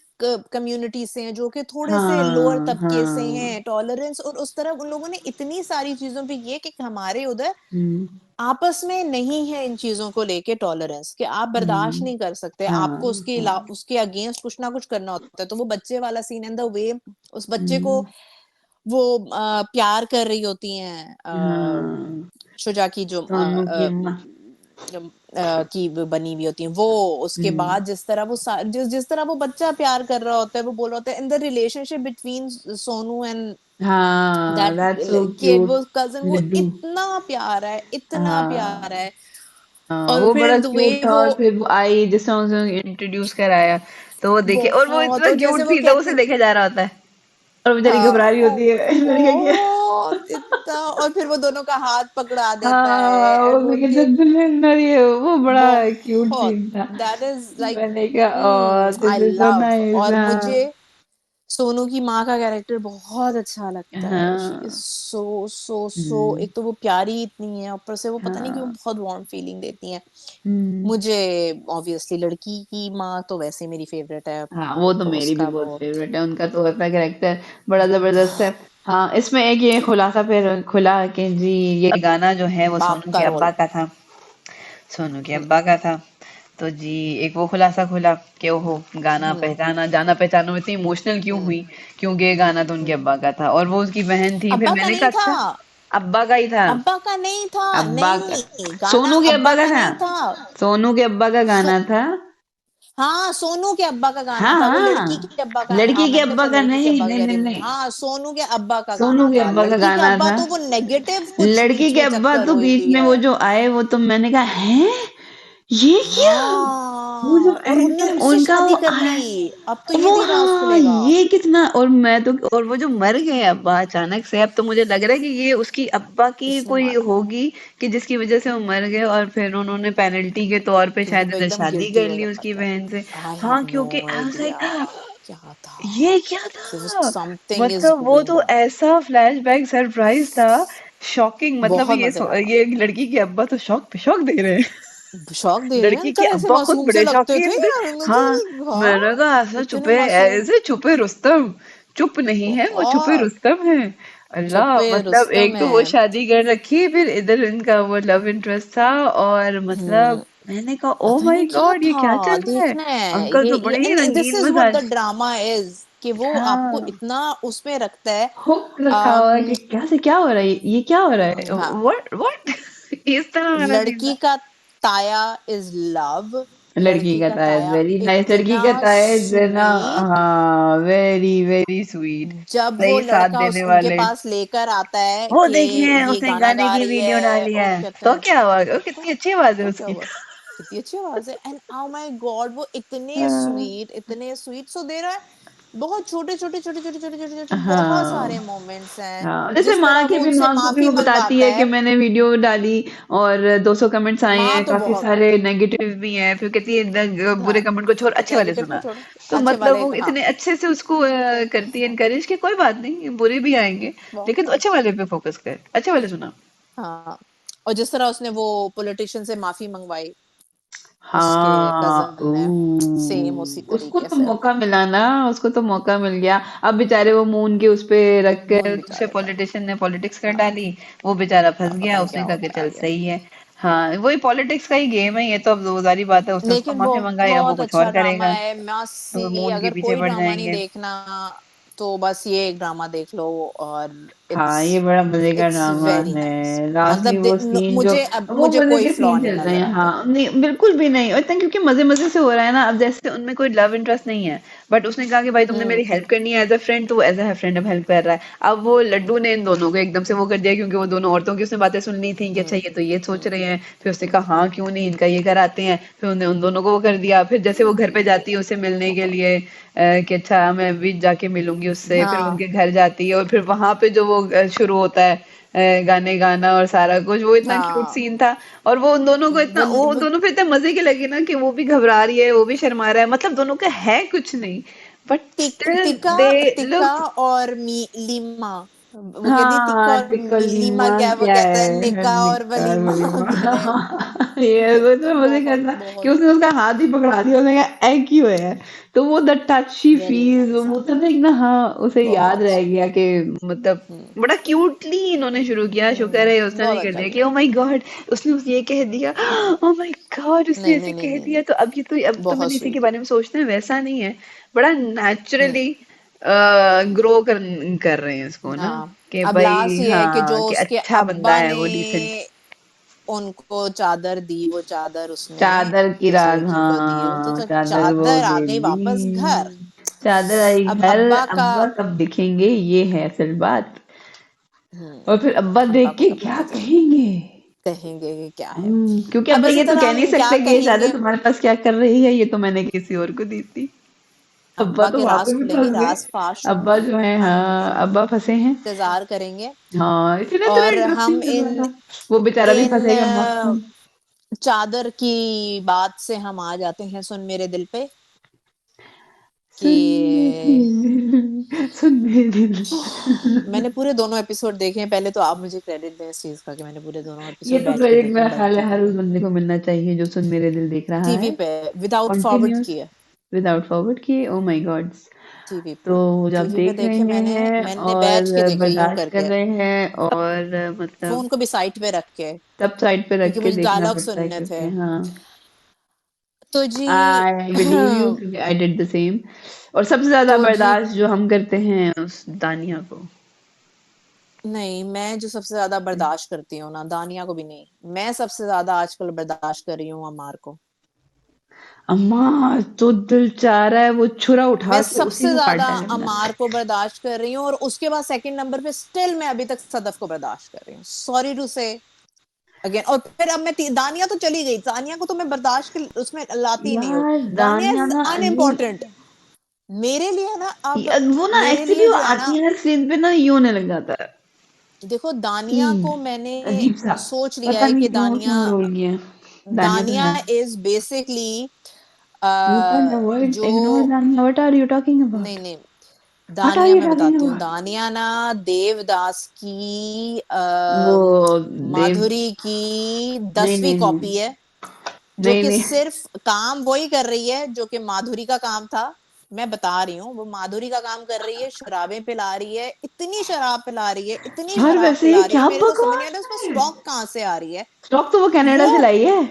कम्युनिटी से हैं, जो कि थोड़े से लोअर हाँ तबके से हाँ, हैं, टॉलरेंस, और उस तरह उन लोगों ने इतनी सारी चीजों पे ये कि हमारे उधर हम्म, आपस में नहीं है इन चीजों को लेके टॉलरेंस, कि आप बर्दाश्त नहीं कर सकते, आपको हाँ हाँ, उसके अगेंस्ट कुछ ना कुछ करना होता है, तो वो बच्चे वाला सीन एंड द वे उस बच्चे को हम्म, वो प्यार कर रही होती हैं, हाँ, शुजा की जो सोनू की माँ। की बनी हुई होती है वो। उसके हम्म। बाद जिस तरह वो जिस तरह वो बच्चा प्यार कर रहा होता है, वो बोल रहा होता है in the relationship between Sonu and हाँ, that that's so kid, cute. वो कजन, वो लड्डू। इतना प्यारा है, इतना प्यारा हाँ है। हाँ, और वो बड़ा फिर द वे क्यूट था। वो, और फिर वो आई जिसने उसे इंट्रोड्यूस कराया, तो वो देखे, और वो बहुत, इतना और जैसे क्यूट वो सीन था, उसे कहती, देखे जा रहा होता है और बेचारी घबरा रही हाँ होती है लड़के की। बहुत इतना, और फिर वो दोनों का हाथ पकड़ा देता है हाँ, वो एंड वो लेके उनके, दुल्हन, और ये वो बड़ा क्यूट बहुत, सीन था। दैट इज लाइक, मैंने कहा this I is so love. Nice. और हाँ। मुझे सोनू की माँ का कैरेक्टर बहुत अच्छा लगता है। शी इज हाँ। सो सो सो, हम्म। एक तो वो प्यारी इतनी है, ऊपर से वो पता नहीं क्यों हाँ। बहुत वार्म फीलिंग देती है हम्म। मुझे। ऑब्वियसली लड़की की माँ तो वैसे मेरी फेवरेट है, हाँ, वो तो तो मेरी भी उसका बहुत वो, फेवरेट है, उनका तो अपना कैरेक्टर बड़ा जबरदस्त है। हाँ, इसमें एक ये खुलासा फिर खुला कि जी ये गाना जो है वो बाप सोनू का के रोल। अब्बा का था। सोनू के अब्बा का था। तो जी एक वो खुलासा खुला कि ओहो, गाना हम्म, पहचाना, जाना पहचाना में इतनी इमोशनल क्यों हम्म, हुई, क्योंकि ये गाना तो उनके हम्म। अब्बा का था और वो उसकी बहन थी। फिर अब्बा का मैंने कहा नहीं था, अच्छा, अब्बा का ही था। अब्बा का नहीं था, अब्बा का, नहीं, गाना सोनू के अब्बा अब्बा का का था। नहीं था। सोनू के अब्बा का सो गाना था। हाँ, सोनू के अब्बा का गाना हाँ था, वो लड़की हाँ, के अब्बा का, हाँ लड़की के मैंने कहा अब्बा शायद का लड़की के नहीं, अब्बा का नहीं कह नहीं रही हूँ। नहीं, हाँ, सोनू के अब्बा का सोनू गाना के था, अब्बा का लड़की का गाना अब्बा था। तो वो नेगेटिव कुछ लड़की बीच के में अब्बा चक्कर तो हुई बीच हुई में है। वो जो आए, वो तो मैंने कहा है, ये क्या, वो हाँ, जब और एंटर उन्होंने उससे उनका वो शादी कर आया, ली, अब तो ये वो भी राज हाँ, खुलेगा। ये कितना, और मैं तो, और वो जो मर गए अब्बा अचानक से, अब तो मुझे लग रहा है कि ये उसकी अब्बा की किसने कोई मारा? होगी कि जिसकी वजह से वो मर गए, और फिर उन्होंने पेनल्टी के तौर पे क्योंकि शायद वो इधर एकदम शादी गिल्टी कर हो ली उसकी जाते हैं। बहन से। आई हैव हाँ, नो क्योंकि आई वाज आइडिया लाइक क्या था। ये क्या So था, समथिंग इज मतलब वो गोइंग तो ऑन। ऐसा फ्लैशबैक सरप्राइज था, शॉकिंग, मतलब बहुत मजे का था, ये लड़की के अब्बा तो शौक पे शौक दे रहे हैं। शौक दे रहे हैं, लड़की के मतलब ऐसे अब्बा खुद मासूम से बड़े लगते थे शौकीन थे। यार हाँ, मुझे, हाँ, मैंने कहा ऐसा इतने छुपे, मासूम, ऐसे छुपे रुस्तम, चुप नहीं है वो, छुपे बहुत रुस्तम है। अल्लाह, छुपे मतलब रुस्तम एक तो वो है। शादी कर रखी, फिर इधर इनका वो लव इंटरेस्ट था, और मतलब हम्म, मैंने कहा ओ पता माय नहीं क्या गॉड, ये क्या था, चल रहा है। देखना है अंकल तो ये बड़े ही एंड दिस रंगीन इज व्हाट द मिजाज। ड्रामा इज, कि वो आपको हाँ, इतना उसमें रखता है। हुक रखा हुआ है अम कि क्या से क्या हो रहा है, ये क्या हो रहा है, हाँ, व्हाट इस तरह वाला सीन लड़की था। का ताया इज लव, लड़की लड़की का का तायज ताया वेरी नाइस, लड़की इतना का तायज ना। स्वीट। हाँ, वेरी वेरी स्वीट, जब वो सही साथ लड़का देने उनके वाले। पास लेकर आता है वो कि देखिए ये उसने गाना गाने गा की रही वीडियो है, डाली और है, वो कहता तो है, क्या हुआ, वो तो कितनी अच्छी आवाज है तो क्या उसकी। हुआ, कितनी अच्छी आवाज है, एंड ओ माय गॉड वो इतने हाँ। स्वीट, इतने स्वीट, सो दे रहा है। बहुत छोटे छोटे छोटे छोटे छोटे छोटे छोटे बहुत सारे हाँ। मोमेंट्स हैं। हाँ, जैसे जिस तरह माँ के वो भी, उनसे माँ को भी माफी वो बताती मंगवाता है कि है, मैंने वीडियो डाली और 200 कमेंट्स आए माँ हैं, तो काफी बहुत, सारे नेगेटिव भी हैं, फिर कहती है बुरे हाँ, कमेंट को छोड़, अच्छे वाले नेगेटिव को सुना। छोड़ो, तो अच्छे मतलब वाले, वो हाँ, इतने अच्छे से उसको करती है इनकरेज कि कोई बात नहीं, बुरे भी आएंगे, लेकिन तू बहुत, अच्छे वाले पे फोकस कर, अच्छे वाले सुना। हाँ। और जिस तरह उसने वो पॉलिटिशियन से माफी मंगवाई, उसके हाँ, कज़न ने, सेम उसी उसको तरीके तो से। मौका मिला ना, उसको तो मौका मिल गया। अब बेचारे वो मून के उस पे रख मून कर दूसरे बेचारे का, पॉलिटिशियन ने पॉलिटिक्स कर हाँ, डाली, वो बेचारा फंस पता गया, नहीं क्या उसने कहा कि होता है चल आगे। सही है। हाँ, वही पॉलिटिक्स का ही गेम है ये, तो अब दो ही बात है, उसने उसको लेकिन माफी मंगाई, अब वो बहुत कुछ अच्छा और ड्रामा करेगा, है, मस्ट तो सी। मून के अगर पीछे कोई पड़ ड्रामा नहीं जाएंगे। देखना, तो बस ये एक ड्रामा देख लो, और हाँ, इट्स ये बड़ा मजे का इट्स ड्रामा वेरी नाइस। है, लास्ट में मतलब वो सीन जो, मुझे अब वो मुझे मजे कोई के फ्लॉ सीन नहीं चलते नजर हैं। आते। हाँ, नहीं बिल्कुल भी नहीं, और इतना क्योंकि मजे मजे से हो रहा है ना, अब जैसे उनमें कोई लव इंटरेस्ट नहीं है, बट उसने कहा कि भाई तुमने मेरी हम्म, हेल्प करनी है एज अ फ्रेंड, तो एज अ फ्रेंड अब हेल्प कर रहा है। अब वो लड्डू ने इन दोनों को एकदम से वो कर दिया, क्योंकि वो दोनों औरतों की उसने बातें सुननी थी कि अच्छा हम्म, ये तो ये सोच हम्म, रहे हैं, फिर उसने कहा हाँ क्यों नहीं, इनका ये कराते हैं, फिर उन्हें उन दोनों को वो कर दिया। फिर जैसे वो घर पे जाती है उसे मिलने के लिए, कि अच्छा मैं भी जाके मिलूंगी उससे, फिर हाँ, उनके घर जाती है, और फिर वहां पे जो वो शुरू होता है गाने गाना और सारा कुछ, वो इतना क्यूट हाँ, सीन था। और वो उन दोनों को इतना, वो वो दोनों पे इतने मजे के लगे ना, कि वो भी घबरा रही है, वो भी शर्मा रहा है, मतलब दोनों का है कुछ नहीं, बट स्टिल टिका, दे टिका लुक। और लीमा, वो कहती है टिक्का हाँ, और लीमा, टिकोलीमा क्या है? वो क्या कहता है है, निका और निकार वलीमा। वलीमा। कहता है ये वो तो मजे बहुत करना कि बहुत उसने उसका हाथ ही पकड़ा दिया, उसने कहा ऐ क्यों है, तो वो the touch she very feels, वो नाइस, हाँ, मतलब एक ना, हाँ उसे याद बहुत, रह गया कि मतलब हम्म, बड़ा क्यूटली इन्होंने शुरू किया, शुक्र है उसने बहुत नहीं कर अच्छा दिया किया। कि ओ माय गॉड उसने उसे ये कह दिया, ओ माय गॉड उसने नहीं ऐसे नहीं नहीं कह नहीं दिया, नहीं, तो अब ये तो, अब तो बहुत मैंने इसी के स्वीट, बारे में सोचना है, वैसा नहीं है, बड़ा हम्म, नेचुरली ग्रो कर रहे हैं इसको ना, हाँ। कि अब लास्ट भाई ये है कि जो हाँ, कि उसके अच्छा बंदा अब्बा है ने, वो, डिसेंट। उनको चादर दी, वो चादर उसने चादर की उस रात, लड़की को दी, तो हाँ, चादर वो चादर आ दे गई वापस घर। दी, चादर आई अब घर, अब्बा का अब्बा कब दिखेंगे, ये है असल बात। और फिर अब्बा अब्बा देख को के कब क्या पता चला, कहेंगे? कहेंगे कि क्या है। क्योंकि अब अब्बा इसी ये तो तरह कह नहीं हम क्या सकते कि ये चादर कहेंगे, तुम्हारे पास क्या कर रही है, ये तो मैंने किसी और को दी थी। अब्बा अब्बा तो के वहां राज पे भी खुलेंगे, फंस गए। राज फाश अब्बा होंगे। जो है, हम हाँ, अब्बा फंसे हैं। इंतजार करेंगे। हाँ, इसीलिए तो और इंटरेस्टिंग हम लग रहा इन था। वो बेचारा भी इन फंसेगा मस्त में। चादर की बात से हम आ जाते हैं सुन मेरे दिल पे सुन मेरे कि दिल, सुन मेरे दिल। मैंने पूरे दोनों एपिसोड देखे हैं। पहले तो आप मुझे क्रेडिट दें इस चीज़ का कि मैंने पूरे दोनों ये एपिसोड तो बैठ के क्रेडिट देखे हैं मेरा बंद ख्याल है के हर उस बगैर। बंदे को मिलना चाहिए जो सुन मेरे दिल देख रहा टीवी है पे विदाउट फॉरवर्ड कंटिन्यूअस, किए, विदाउट फॉरवर्ड किए। Oh my God's. टीवी तो पे जब टीवी पे देख देखे रहे मैंने हैं मैंने बैठ के और देखे यूं बर्दाश्त कर करके, रहे हैं और मतलब फ़ोन को भी साइड पे रख के, तब साइड पे रख क्योंकि के मुझे देखना डायलॉग पड़ता है सुनने थे। क्योंकि हाँ, तो जी आई बिलीव यू क्योंकि आई डिड द सेम। और सबसे ज्यादा तो जी बर्दाश्त जो हम करते हैं उस दानिया को। नहीं, मैं जो सबसे ज़्यादा बर्दाश्त करती हूँ ना, दानिया को भी नहीं, मैं सबसे ज़्यादा आजकल बर्दाश्त कर रही हूँ अमार को। अम्मा, तो दिल चाह रहा है वो छुरा उठा मैं के उसी सबसे को काट ज़्यादा डाले मेरा। अमार को बर्दाश्त कर रही हूँ, और उसके बाद सेकंड नंबर पे स्टिल मैं अभी तक सदफ को बर्दाश्त कर रही हूँ। सॉरी टू से अगेन। और फिर अब मैं दानिया तो चली गई, दानिया को तो मैं बर्दाश्त के उसमें लाती ही नहीं हूँ। यार दानिया दानिया इज ना अजीब, अनइम्पोर्टेंट मेरे लिए ना। अब वो ना मेरे एक्चुअली लिए वो जो है ना, आती है हर सीन पे ना यूं होने लग जाता है देखो कि दानिया को मैंने अजीब सा, सोच लिया पता है नहीं कि क्यों दानिया उसने वो रोल किया है। दानिया तो दानिया है। Is basically you can avoid जो इग्नोर दानिया, व्हाट आर यू टॉकिंग नहीं अबाउट, नहीं, व्हाट आर दानिया यू मैं टॉकिंग बताती हूँ, अबाउट। दानिया ना देवदास की वो देव, माधुरी की नहीं 10वीं नहीं नहीं कॉपी है, जो नहीं कि नहीं। सिर्फ काम वही कर रही है जो कि माधुरी का काम था। मैं बता रही हूँ, वो माधुरी का काम कर रही है, शराबें पिला रही है, इतनी शराब पिला रही है, इतनी यार शराब वैसे ये पिला रही है, क्या मेरे को समझ नहीं बकवास आता उसमें है। स्टॉक कहाँ से आ रही है। स्टॉक तो वो कनाडा वो से लाई है,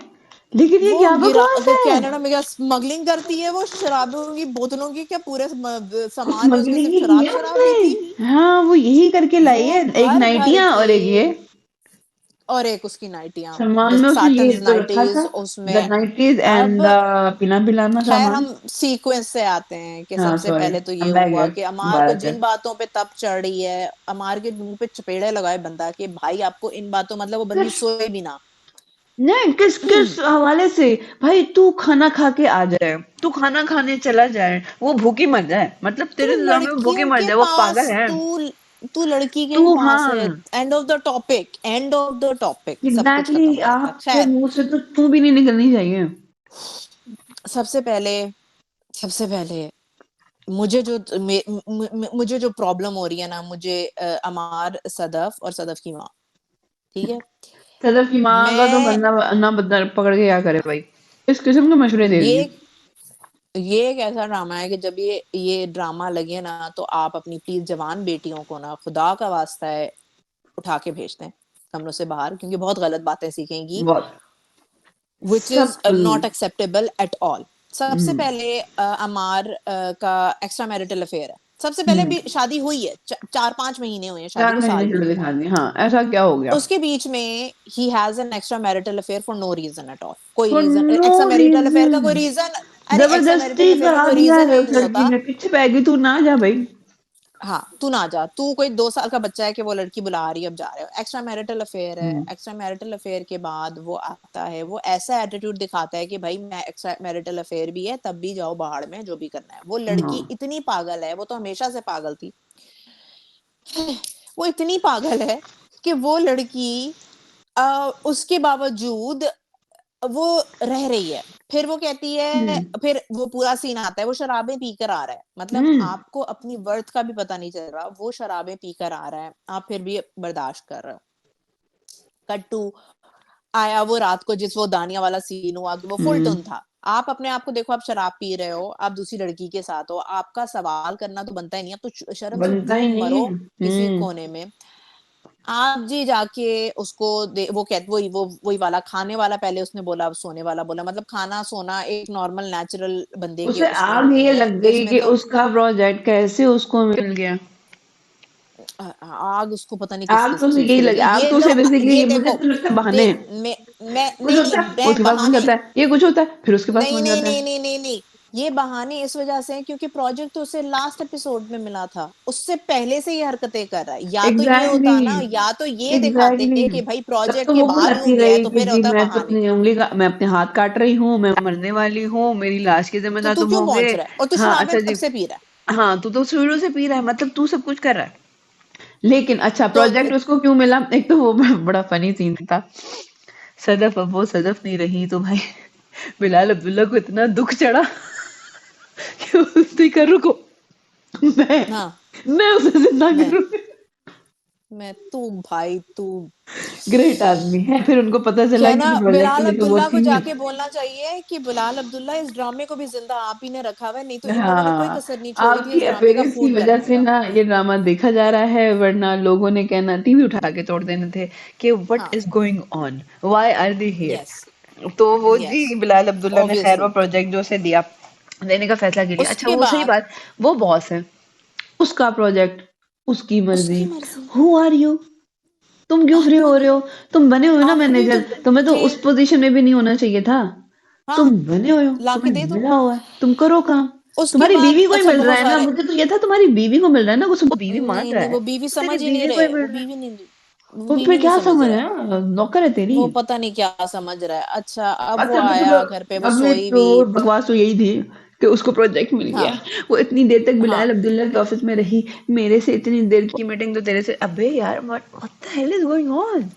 लेकिन ये वो क्या गिरा बकवास है। कनाडा में क्या स्मगलिंग करती है वो शराबों की बोतलों की, क्या पूरे सामान में उसके स्मगलिंग सिर्फ ही की शराब है शराब ही थी। उसने, हाँ वो यही करके लाई वो है। एक भर भर नाइटियां के, और एक ये और एक उसकी नाइटियां, सामान द में उसने ये सैटन्स तो रखा था, नाइटीज द उसमें। नाइटीज एंड अब द पिला पिलाना खैर सामान। हम सीक्वेंस से आते हैं कि हाँ सबसे सॉरी, पहले तो आई ये एम बैक हुआ हियर, कि अमार को भारत है। जिन बातों पे तप चढ़ रही है, अमार के मुंह पे चपेड़े लगाए बंदा कि भाई आपको इन बातों, मतलब वो बंदी किस, सोए भी ना। नहीं किस किस हवाले से? भाई तू खाना खा के आ जाए, तू खाना खाने चला जाए, वो भूखी मर जाए, मतलब तू तेरे इंतजाम में वो भूखी लड़कियों मर के जाए, वो पास पागल है। तू लड़की के तू पास है। हाँ, end of the topic, end of the topic, सब कुछ खत्म एग्जैक्टली हो जाता है। आपके खैर, मुंह से तो तू भी नहीं निकलनी चाहिए। सबसे पहले सबसे पहले मुझे जो मुझे जो प्रॉब्लम हो रही है ना, मुझे अमार, सदफ और सदफ की माँ, ठीक है। सदफ की माँ का तो मैं बंदा ना बंदा पकड़ के क्या करे भाई, इस किस्म के मशवरे दे रही ये है। ये एक ऐसा ड्रामा है कि जब ये ड्रामा लगे ना, तो आप अपनी प्लीज जवान बेटियों को ना, खुदा का वास्ता है, उठा के भेज दें कमरों से बाहर, क्योंकि बहुत गलत बातें सीखेंगी, बहुत विच इज सब नॉट एक्सेप्टेबल एट ऑल। सबसे हम्म पहले अमार का एक्स्ट्रा मैरिटल अफेयर है। सबसे पहले हम्म भी शादी हुई है, 4-5 महीने हुए हैं शादी 4 को, महीने साल भी चले नहीं गए हुआ। शादी, हाँ ऐसा क्या हो गया? उसके बीच में ही has an extra marital affair for no reason at all, कोई for reason, no extra marital affair का रीजन, कोई रीजन, अरे एक्स्ट्रा जबरदस्ती मैरिटल अफेयर का करा कोई दिया रीजन है ही उस नहीं लड़की होता। ने, पीछे पैगी तू ना जा भाई। हाँ, तू ना जा, तू कोई 2 साल का बच्चा है कि वो लड़की बुला रही है, अब जा रहे हो। एक्स्ट्रा मैरिटल अफेयर है, हम्म एक्स्ट्रा मैरिटल अफेयर के बाद वो आता है, वो ऐसा एटीट्यूड दिखाता है कि भाई मैं, एक्स्ट्रा मैरिटल अफेयर भी है तब भी जाओ बाहर में जो भी करना है। वो हाँ लड़की इतनी पागल है, वो तो हमेशा से पागल थी। वो इतनी पागल है कि वो लड़की उसके बावजूद वो रह रही है। फिर वो कहती है, हम्म फिर वो पूरा सीन आता है, वो शराबें पीकर आ रहा है, मतलब हम्म आपको अपनी वर्थ का भी पता नहीं चल रहा, वो शराबें पीकर आ रहा है, आप फिर भी बर्दाश्त कर रहे हो। कट टू आया वो रात को, जिस वो दानिया वाला सीन हुआ कि वो फुल हम्म टोन था। आप अपने आप को देखो, आप शराब पी रहे हो, आप दूसरी लड़की के साथ हो, आपका सवाल करना तो बनता ही नहीं, आप तो शर्म से बनता ही गुम नहीं मरो है। किसी कोने में। आप जी जाके उसको वो कहते, वही वाला खाने वाला, पहले उसने बोला, अब सोने वाला बोला, मतलब खाना सोना एक नॉर्मल नेचुरल बंदे के उसे उसमें आग होते ये हैं, लग गई इसमें कि तो उसका प्रोजेक्ट कैसे उसको मिल गया। आग उसको पता नहीं किस आग किस तो उसे चीज यही की लगे, लगी, आग ये तो उसे लोग बेसिकली ये मुझे देखो तो लगता है बहाने देख हैं। मैं कुछ नहीं होता नहीं है, मैं उसके पास पहुंच बहाने जाता है, ये कुछ होता है, फिर उसके पास नहीं पहुंच नहीं जाता नहीं है। नहीं नहीं नहीं ये बहाने इस वजह से हैं क्योंकि प्रोजेक्ट तो उसे लास्ट एपिसोड में मिला था, उससे पहले से ये हरकतें कर रहा है, या तो ये एग्जैक्टली होता ना, या तो ये दिखाते एग्जैक्टली कि भाई तब प्रोजेक्ट तो के वो बाद यूं बुलाती गया है, रही तो कि फिर जी होता है मैं तो बहाने। अपनी उंगली का, मैं अपने हाथ काट रही हूँ, मैं मरने वाली हूँ, मेरी लाश की तो जिम्मेदार तू तुम क्यों होगे। पहुंच रहा है और तू हाँ शराबें अच्छा कब जी। से पी रहा है? हाँ तू तो शुरू से पी रहा है, मतलब तू सब कुछ कर रहा है। लेकिन अच्छा तो प्रोजेक्ट उसको क्यों मिला, एक तो वो बड़ा फनी सीन था। सदफ, अब वो सदफ नहीं रही तो भाई बिलाल अब्दुल्ला को इतना दुख चढ़ा कि उसने कहा रुको, मैं हाँ मैं उसे जिंदा मैं करूंगी। मैं तू भाई तू ग्रेट आदमी है, फिर उनको पता चला क्या कि ना, प्रोजेक्ट के बिलाल लिए तो वो अब्दुल्ला को थी। जाके बोलना चाहिए कि बिलाल अब्दुल्ला इस ड्रामे को भी जिंदा आप ही ने रखा हुआ है, नहीं तो इन लोगों ने कोई हाँ, कसर नहीं छोड़ी थी आपकी इस ड्रामे का अपीयरेंस की फूट वजह करने से का। ना ये ड्रामा देखा जा रहा है, वरना लोगों ने कहना टीवी उठा के तोड़ देने थे कि व्हाट हाँ is going on, why are they yes here. तो वो यस जी बिलाल अब्दुल्ला ने खैर वो ऑब्वियसली प्रोजेक्ट जो उसे दिया, देने का फैसला किया। अच्छा उसके वो सही बाद बात, वो बॉस है, उसका प्रोजेक्ट, उसकी मर्जी। उसकी मर्जी। हु आर यू, तुम क्यों फ्री आप हो कौन रहे हो? हो? तुम बने हुए हो ना आप भी तो मैनेजर, तुम्हें तो थे। उस पोजीशन में भी नहीं होना चाहिए था। तुम हाँ बने हुए हो, लाके तुम्हें दे दो। मिला हुआ है, तुम करो काम। उसके तुम्हारी बाद बीवी को ही अच्छा मिल रहा बहुत है ना, सारे मुझे तो ये था तुम्हारी बीवी को मिल रहा है ना, कुछ बीवी मान नहीं रहा नहीं है वो बीवी तो तेरी समझ ही नहीं बीवी को रहे, ही मिल वो रहा है। बीवी नहीं, वो वो फिर बीवी नहीं क्या समझ समझ रहा है, है, नौकर है तेरी। वो पता नहीं क्या समझ रहा है। अच्छा अब वो अच्छा तो चलो, आया घर पे, वो अब सोई तो भी। बकवास तो यही थी कि उसको प्रोजेक्ट मिल गया। हाँ वो इतनी देर तक हाँ बिलाल अब्दुल्ला के ऑफिस में रही, मेरे से इतनी देर की मीटिंग तो तेरे से, अबे यार what the hell is going on.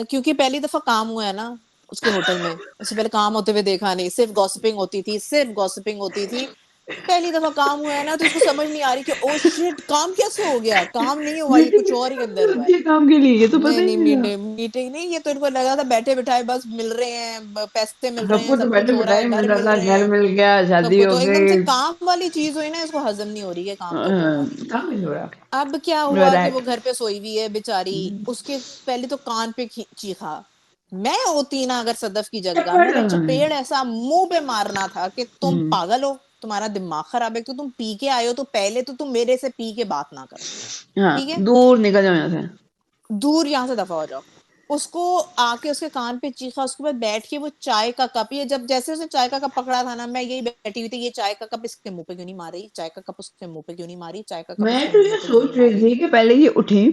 क्योंकि पहली दफा काम हुआ है ना उसके होटल में, उससे पहले काम होते हुए देखा नहीं, सिर्फ गॉसिपिंग होती थी, सिर्फ गॉसिपिंग होती थी। पहली दफा काम हुआ है ना, तो इसको समझ नहीं आ रही कि ओ शिट काम कैसे हो गया, काम नहीं हुआ, ये मीटिंग कुछ और ही कितने अंदर बजे हुआ है। होती है काम के लिए, ये तो पता नहीं ही नहीं नहीं था। मीटिंग नहीं, ये तो इनको लगा था बैठे बिठाए बस मिल रहे हैं, पैसे मिल रहे हैं, सबको तो सब कुछ बैठे हो रहा है, बिठाए मिल घर रहा मिल था, रहे घर हैं मिल गया, शादी सबको, हो तो एकदम से गई। काम वाली चीज हुई ना, इसको हजम नहीं हो रही है काम कब होगा। काम नहीं हो रहा। अब क्या यू आर हुआ कि राइट। वो घर पे सोई हुई है बेचारी, उसके पहले तो कान पे चीखा। मैं होती ना अगर सदफ की जगह, थप्पड़। मुझे चपेड़ ऐसा मुंह पे मारना था कि तुम हम्म, पागल हो, तुम्हारा दिमाग खराब है, तो तुम पी के आए हो तो पहले तो तुम मेरे से पी के बात ना करो। हाँ ठीक है, दूर निकल जाओ यहाँ से। दूर यहाँ से दफा हो जाओ। उसको आके उसके कान पे चीखा, उसके बाद बैठ के वो चाय का कप, ये जब जैसे उसने चाय का कप पकड़ा था ना, मैं यही बैठी हुई थी, ये चाय का कप इसके मुंह पे क्यों नहीं मार रही, चाय का कप उसके मुंह पे क्यों नहीं मारी, चाय का कप मैं उसके तो मुंह ये पे क्यों नहीं सोच रही मारी। थी कि पहले ये उठी,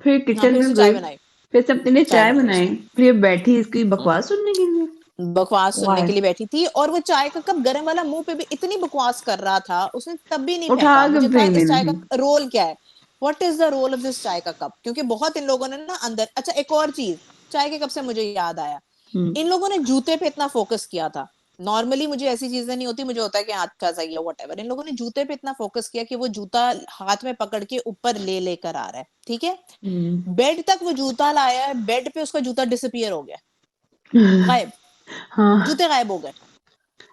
फिर हाँ किचन फिर में उसने चाय गई, बनाई, फिर से अपने लिए चाय चाय बनाई बनाई, उसने। फिर ये बैठी इसकी बकवास सुनने के लिए। बकवास सुनने वाह, के लिए बैठी थी, और वो चाय का कप गर्म वाला मुंह पे भी इतनी बकवास कर रहा था, उसने तब भी नहीं उठा फेंका। के मुझे था फेंक इस देना चाय का थी। रोल क्या है, what is the role of this chai का कप, क्योंकि बहुत इन लोगों ने ना अंदर। अच्छा एक और चीज, चाय के कप से मुझे याद आया, हम्म, इन लोगों ने जूते पे इतना फोकस किया था। नॉर्मली मुझे ऐसी चीजें नहीं होती, मुझे होता है कि अच्छा सही है वट एवर, इन लोगों ने जूते पे इतना फोकस किया कि वो जूता हाथ में पकड़ के ऊपर ले लेकर आ रहा है, ठीक है। हम्म। बेड तक वो जूता लाया है, बेड पे उसका जूता डिसअपियर हो गया, गायब, हाँ जूते गायब हो गए।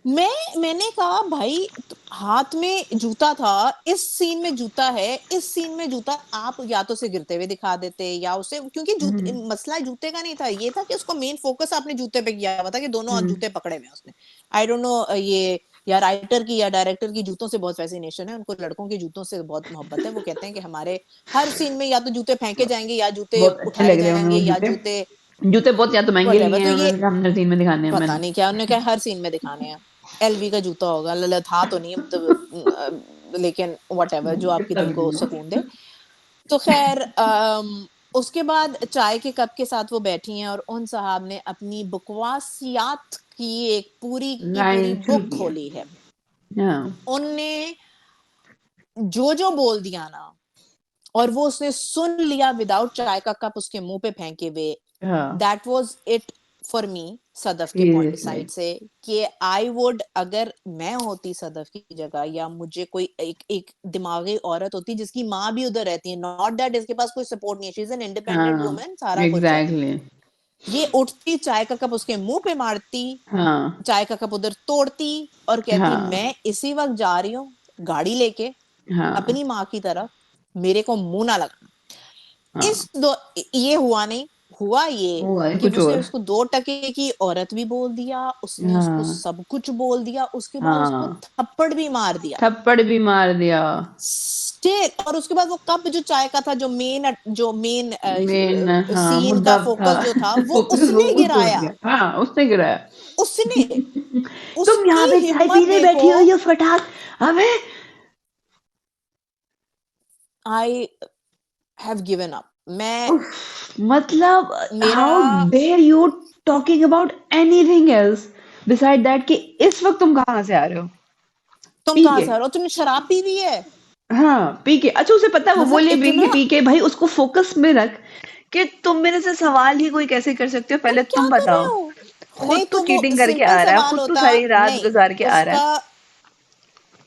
मैंने कहा भाई हाथ में जूता था, इस सीन में जूता है, इस सीन में जूता, आप या तो उसे गिरते हुए दिखा देते या उसे, क्योंकि जूते, हम्म, मसला जूते का नहीं था, ये था कि उसको मेन फोकस आपने जूते पे किया हुआ था कि दोनों हाथ हम्म, जूते पकड़े हुए हैं उसने। आई डोंट नो ये या राइटर की या डायरेक्टर की जूतों से बहुत फैसिनेशन है, उनको लड़कों की जूतों से बहुत मोहब्बत है, वो कहते हैं कि हमारे हर सीन में या तो जूते फेंके जाएंगे या जूते बहुत अच्छे उठाए लग रहे हैं उन्हें जाएंगे वो या जूते। जूते जूते बहुत या तो महंगे वट एवर। लिए तो हैं ये उन्होंने, सामने सीन में दिखाने हैं पता मैंने। नहीं क्या उन्होंने क्या हर सीन में दिखाने हैं, एलवी का जूता होगा, ललित था तो नहीं लेकिन वट एवर जो आपके कितना दिल भी को लियो। सुकून दे। तो खैर उसके बाद चाय के कप के साथ वो बैठी हैं और उन साहब ने अपनी बकवासियात की एक पूरी की पूरी लाइन शुरू बुक की है। खोली है। हाँ उनने जो बोल दिया ना, और वो उसने सुन लिया विदाउट चाय का कप उसके मुंह पे फेंके हुए। हाँ that was it for me, Sadaf के पॉइंट सीरियसली। साइड से, कि आई वुड, अगर मैं होती सदफ की जगह, या मुझे कोई एक दिमागी औरत होती जिसकी माँ भी उधर रहती है, नॉट दैट इसके पास कोई सपोर्ट नहीं है, शी इज एन इंडिपेंडेंट हाँ वुमन, सारा कुछ है, एग्जैक्टली। ये उठती चाय का कप उसके मुंह पे मारती, हाँ चाय का कप उधर तोड़ती और कहती हाँ मैं इसी वक्त जा रही हूँ गाड़ी लेके हाँ अपनी माँ की तरफ, मेरे को मुंह ना लगा। हाँ। इस दो ये हुआ नहीं, हुआ ये वो है कि कुछ उसने और। उसको 2 टके की औरत भी बोल दिया, उसने उसको हाँ सब कुछ बोल दिया, उसके बाद उसको हाँ, थप्पड़ भी मार दिया। थप्पड़ भी मार दिया। स्टिल, और उसके बाद वो कप जो चाय का था, जो मेन मेन हाँ, सीन मुद्दा का था। फोकस जो था, वो फोकस उसने वो तोड़ गिराया। दिया। हाँ, उसने गिराया। उसने, तुम उसकी यहाँ पे चाय हिम्मत पीने देखो। बैठी हो, ये फटाक। अबे आई हैव गिवन अप। मैं, मतलब मेरा, how dare you talking about anything else beside that कि इस वक्त तुम कहाँ से आ रहे हो? तुम पी कहाँ के। से आ रहे हो? तुमने शराब पी हुई है? हाँ, पी के। अच्छा, उसे पता है, वो मतलब बोलिए पी के, इतना, पी के भाई उसको फोकस में रख कि तुम मेरे से सवाल ही कोई कैसे कर सकते हो, तुम पहले क्या तुम कर रहे बताओ। हो? नहीं खुद तो तो वो चीटिंग करके सिंपल आ रहा है, सवाल खुद तो होता, सारी रात नहीं, गुजार के आ रहा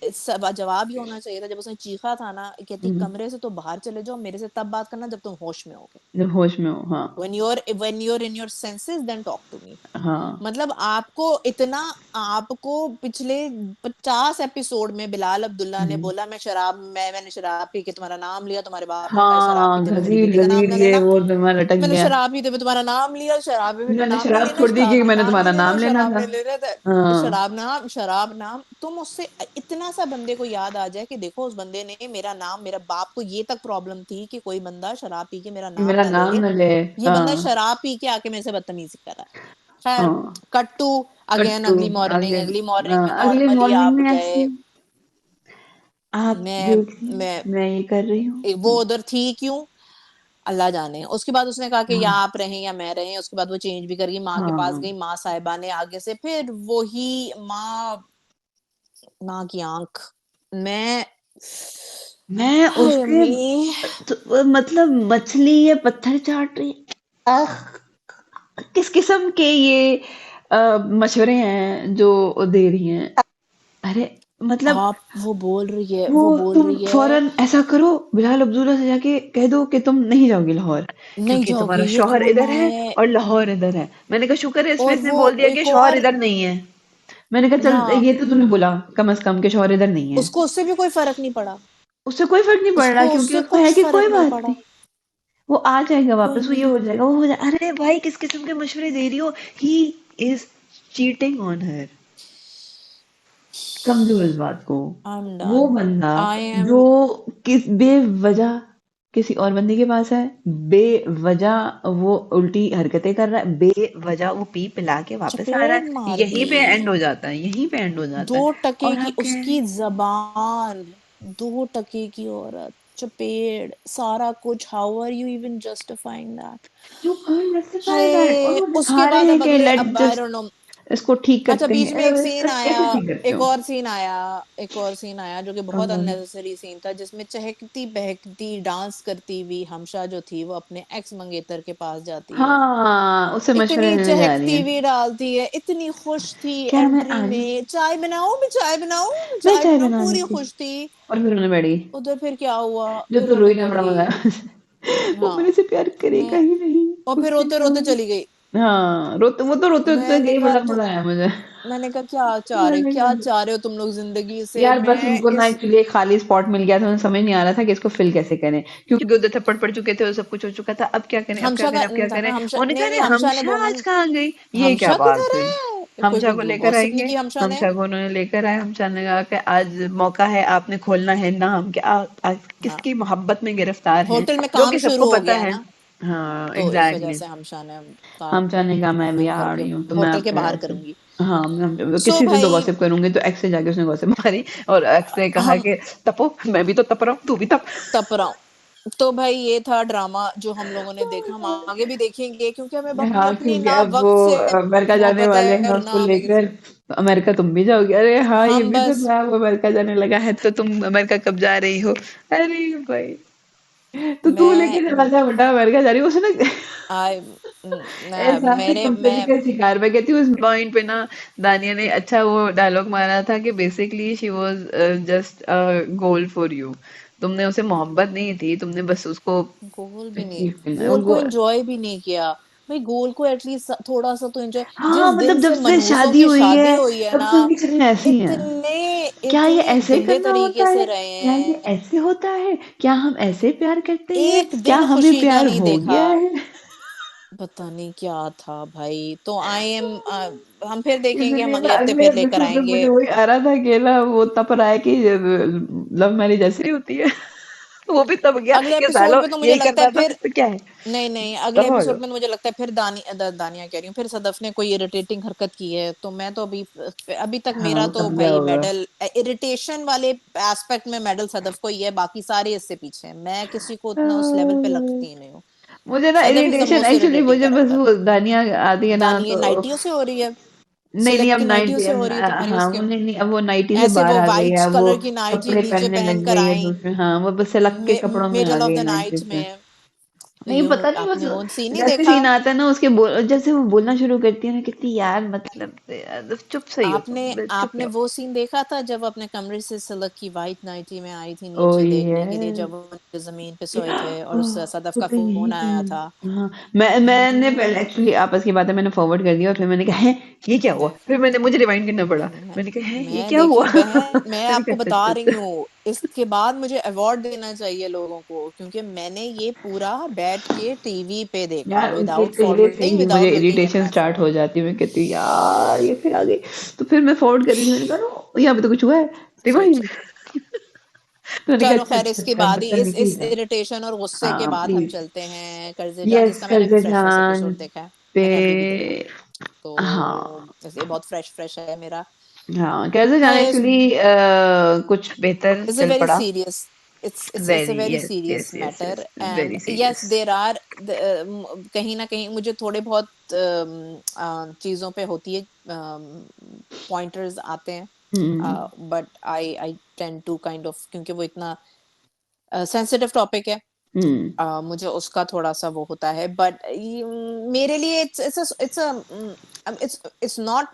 उसका है। जवाब ये होना चाहिए था जब उसने चीखा था ना, कहती हम्म, कमरे से तो बाहर चले जाओ, मेरे से तब बात करना जब तुम होश में होगे। जब होश में हो। हाँ। when you're in your senses, then talk to me। हाँ। मतलब आपको इतना, आपको पिछले 50 एपिसोड में बिलाल अब्दुल्ला ने हम्म, बोला, मैंने शराब पी के तुम्हारा नाम लिया, तुम्हारे बाप ने कहा शराब हाँ, पीते में मेरी घसीट बीवी का नाम घसीट ना के लेना। वो दिमाग लटक मैंने गया। शराब पीते में तुम्हारा नाम लिया, शराब में मैंने नाम नहीं शराब लेना, छोड़ दी क्योंकि शराब मैंने नाम तुम्हारा नहीं लेना, नाम लेना शराब था। नहीं लेना था, हाँ। शराब नाम तुम उससे इतना सा बंदे को याद आ जाए कि देखो उस बंदे ने मेरा नाम, मेरा बाप को ये तक प्रॉब्लम थी कि कोई बंदा शराब पी के मेरा कि नाम मेरा ना नाम ले, न ले। ये बंदा हाँ। शराब पी के आके मेरे से बदतमीजी कर रहा है। खैर, हाँ। कट टू अगेन, कट्टू। अगली आगे। मॉर्निंग में अगले नॉर्मली मॉर्निंग आप में गए। ऐसे आप मैं देखिए, मैं मैं ये कर रही हूँ। वो उधर थी क्यों, अल्लाह जाने। उसके बाद उसने कहा कि या हाँ। आप रहें या मैं रहें, उसके बाद वो चेंज भी कर गई, माँ के पास हाँ। गई, माँ साहिबा ने आगे से फिर वही माँ, माँ की आंख। मैं, मैं हाय उसके अम्मी, मतलब मछली या पत्थर चाट रही। आह, किस किस्म के ये मशवरे हैं जो दे रही हैं। अरे मतलब आप, वो वो बोल तुम रही है, फौरन ऐसा करो, बिलाल अब्दुल्ला से जाके कह दो कि तुम नहीं जाओगे लाहौर, नहीं क्योंकि जाओगे, तुम्हारा ये शौहर कौन इधर माँ है है? और लाहौर इधर है। मैंने कहा शुक्र है इसमें और इसने वो बोल दिया कि एक शौहर और, इधर नहीं है। मैंने कहा चल हाँ, ये तो तूने बोला कम से कम कि शौहर इधर नहीं है। उसको उससे भी कोई फर्क नहीं पड़ा, उससे कोई फर्क नहीं पड़ रहा, उसको क्योंकि उससे उसको है कुछ कि कोई फर्क नहीं बात पड़ा। नहीं, वो आ जाएगा कोई वापस, वो ये नहीं, हो जाएगा, वो हो जाएगा। अरे भाई किस किस्म के मशवरे दे रही हो। He is cheating on her. समझो इस बात को। आई एम वो डन, बंदा आई एम, जो किस बेवजह किसी और बंदे के पास है, बेवजह वो उल्टी हरकतें कर रहा है, बेवजह वो पी पिला के वापस आ रहा चपेड़ है, मार यहीं दी। पे एंड हो जाता है, यहीं पे एंड हो जाता है। 2 टके और की आप कह रहे उसकी हैं जबान, 2 टके की औरत, चपेड़, सारा कुछ, how are you even justifying that? You can't justify that, और हाय, वो दिखा उसके बाद रहे हैं अब कि अगले, लेट अब आई जस्ट डोंट नो। इसको ठीक अच्छा, करते बीच हैं। में एक सीन आया, कैसे ठीक करते हो? एक और सीन आया जो कि बहुत हाँ। अननेसेसरी सीन था, जिसमें चहकती बहकती डांस करती हुई हमशा जो थी वो अपने एक्स मंगेतर के पास जाती है, हाँ, उससे मशवरे इतनी लेने जा रही चहकती है। हुई डालती है, इतनी खुश थी क्या मैं एंट्री आज में, चाय बनाऊं, मैं चाय बनाऊं, मैं मैं चाय चाय बनाऊं, बना पूरी लेती हूँ। खुश थी। और फिर उन्होंने बैठ गई। उधर फिर क्या हुआ, जो फिर तो रोने रोई ना बैठ बड़ा मजा गई। आया। वो मेरे हाँ, से प्यार करेगा मैं, ही नहीं। और फिर उसने रोते रोते कहा। चली गई। हाँ, रोते वो तो रोते रोते मैंने गई, कहा बड़ा तू, मजा आया मुझे। मैंने कहा मैंने क्या कहा चाह रहे हो तुम लोग जिंदगी से? यार बस मैं उनको ना इस, एक्चुअली एक खाली स्पॉट मिल गया था, उन्हें समझ नहीं आ रहा था कि इसको फिल कैसे करें, क्योंकि उधर थप्पड़ पड़ चुके थे और सब कुछ हो चुका था। अब क्या करें, अब क्या हमशा करें, का अब क्या था करें। ना, हमशा, उन्होंने कहा नहीं नहीं, अरे हमशा ने हमशा बोला, आज कहाँ गई, ये क्या हमशा बात किधर हुई। है, कोई हमशा को कोई लेकर गॉसिप नहीं आएंगे। की हमशा ने। हमशा को उन्होंने लेकर आए। हमशा ने कहा कि आज मौका है, आपने खोलना है नाम कि आप हाँ, किसकी मोहब्बत में गिरफ्तार हैं, होटल में जो काम कि शुरू सबको हो पता गया है। ना, हाँ, तो इस वजह एग्जैक्टली। से हमशा ने कहा हमशा ने कहा मैं भी मैं घर आ के रही हूँ, तो मैं होटल के आपके बाहर ऐसे। करूंगी। हाँ, तो सो किसी से तो भाई, गॉसिप करूंगी, तो एक्स से जाके उसने गॉसिप मारी। और एक्स ने कहा हम कि तपो, मैं भी तो तप रहा हूँ, तू भी तप। तप रहा हूँ। तो भाई ये था ड्रामा जो हम लोगों ने देखा, हम आगे भी देखेंगे क्योंकि हमें अपनी हाँ, अपनी क्योंकि ना अब वो वक्त से अमेरिका जाने मोहब्बत वाले है हैं और उसको ना हमें लेकर। किसी, तो अमेरिका तुम भी जाओगे? अरे हाँ, ये हम भी तो बस, था, वो अमेरिका जाने लगा है, तो तुम अमेरिका कब जा रही हो? अरे भाई, तो तू लेके चला मैं जा बेटा, अमेरिका जा रही हो उसने। आई एहसास मेरे कंपनी मैं का शिकार। मैं कहती हूँ उस पॉइंट पे ना, दानिया ने अच्छा वो डायलॉग मारा था कि basically she was just a goal for you. तुमने उसे मोहब्बत नहीं थी, तुमने बस उसको गोल भी नहीं, अचीव करना है। गोल को एंजॉय भी नहीं किया। भाई गोल को एटलीस्ट थोड़ा सा तो एंजॉय, हाँ, जिस मतलब दिन जब से से मनहूसों शादी की हुई शादी है हुई है तब ना, से उनकी चीजें ऐसी हैं। इतने क्या ये इतने ऐसे गंदे करना होता तरीके से है? रहे क्या ये हैं, ऐसे होता है? क्या हम ऐसे प्यार करते हैं? एक क्या दिन हमें खुशी का प्यार नहीं हो देखा। गया है? पता नहीं क्या था भाई। तो आई एम, हम फिर देखेंगे, हम इसलिए मैं अगले हफ्ते अगले फिर लेकर एपिसोड में आएंगे। मुझे वही आ रहा था, अकेला वो तप रहा है कि लव मैरिज ऐसे ही होती है। वो भी तब गया अगले कि एपिसोड सालो पे तो मुझे यही लगता है करता था फिर तो क्या है। नहीं, अगले तब एपिसोड में तो मुझे लगता है फिर दानिया कह रही हूँ, फिर सदफ ने कोई इरिटेटिंग हरकत की है, तो मैं तो अभी तक हाँ मेरा तो तब गया भाई होगा। मेडल इरिटेशन वाले एस्पेक्ट में मेडल सदफ को ही है, बाकी सारे इससे पीछे हैं, मैं किसी को उतना उस लेवल पे लगती ही नहीं हूँ। मुझे ना Sadaf is the irritation most actually irritating मुझे बस कैरेक्टर। वो दानिया आती है ना दानिया तो नाइटियों से हो रही है, नहीं नहीं, अब सिलेक्ट नाइटियों नाइटी से हो रही है तुम्हारी हाँ उसके, वो नहीं नहीं, अब वो नाइटी से ऐसे बाहर वो आ गई व्हाइट है, वो कलर की नाइटी कपड़े नीचे पहनने पहन लग कर गई है आई दूसरे, हाँ वो बस सिलक के कपड़ों में आ मिडल ऑफ गई द नाइटी नाइट से। में। नहीं ये पता नहीं, आपने वो बस सीन नहीं जैसे देखा? सीन आता है ना उसके जैसे वो बोलना शुरू करती है ना, कितनी यार मतलब से यार, चुप सही हो आपने तुम, बस चुप आपने रहो। वो सीन देखा था जब अपने कमरे से सिलक की वाइट नाइटी में आई थी ओ नीचे देखने के लिए, जब ये वो जमीन पे सोए थे और उस सदफ का पता फोन नहीं आया था? हाँ, मैंने पहले एक्चुअली आपस की बातें मैंने फॉरवर्ड कर दिया और फिर मैंने कहा है ये क्या हुआ, फिर मुझे रिवाइंड करना पड़ा। मैं, मैंने कहा है ये मैं क्या हुआ देखिए बहन, मैं मैंने कहा आपको अच्छा बता अच्छा रही अच्छा। हूँ, इसके बाद मुझे अवार्ड देना चाहिए लोगों को, क्योंकि मैंने ये पूरा बैठ के टीवी पे देखा, यार उनके विदाउट पहले से फॉरवर्डिंग, ही मुझे without looking at irritation my start हो फोन। जाती है, मैं कहती हूँ यार ये फिर आ गई। तो फिर मैं फॉरवर्ड कर रही थी, मैंने कहा "नो, यहाँ पे तो कुछ हुआ है रिवाइंड"। सोच, तो मैंने कहा चलो अच्छा खैर, अच्छा इसके अच्छा बाद ही बदतमीजी इस है। इरिटेशन और गुस्से के हाँ बाद हम प्लीज। चलते हैं कर्जे जान, यस जिसका मैंने अभी कर्ज फ्रेश फ्रेश जान एपिसोड देखा है, पे। मैंने अभी भी देखा, तो हाँ इसलिए बहुत फ्रेश फ्रेश है मेरा। हाँ कर्ज जान हाँ, एक्चुअली कुछ बेहतर it's a चल very पड़ा। serious, it's a very very yes serious yes yes matter, yes and very yes serious. there are कहीं ना कहीं मुझे थोड़े बहुत चीजों पे होती है, पॉइंटर्स आते हैं, hmm but I tend to kind of, क्योंकि वो इतना सेंसिटिव टॉपिक है, हम्म मुझे उसका थोड़ा सा वो होता है, बट मेरे लिए it's not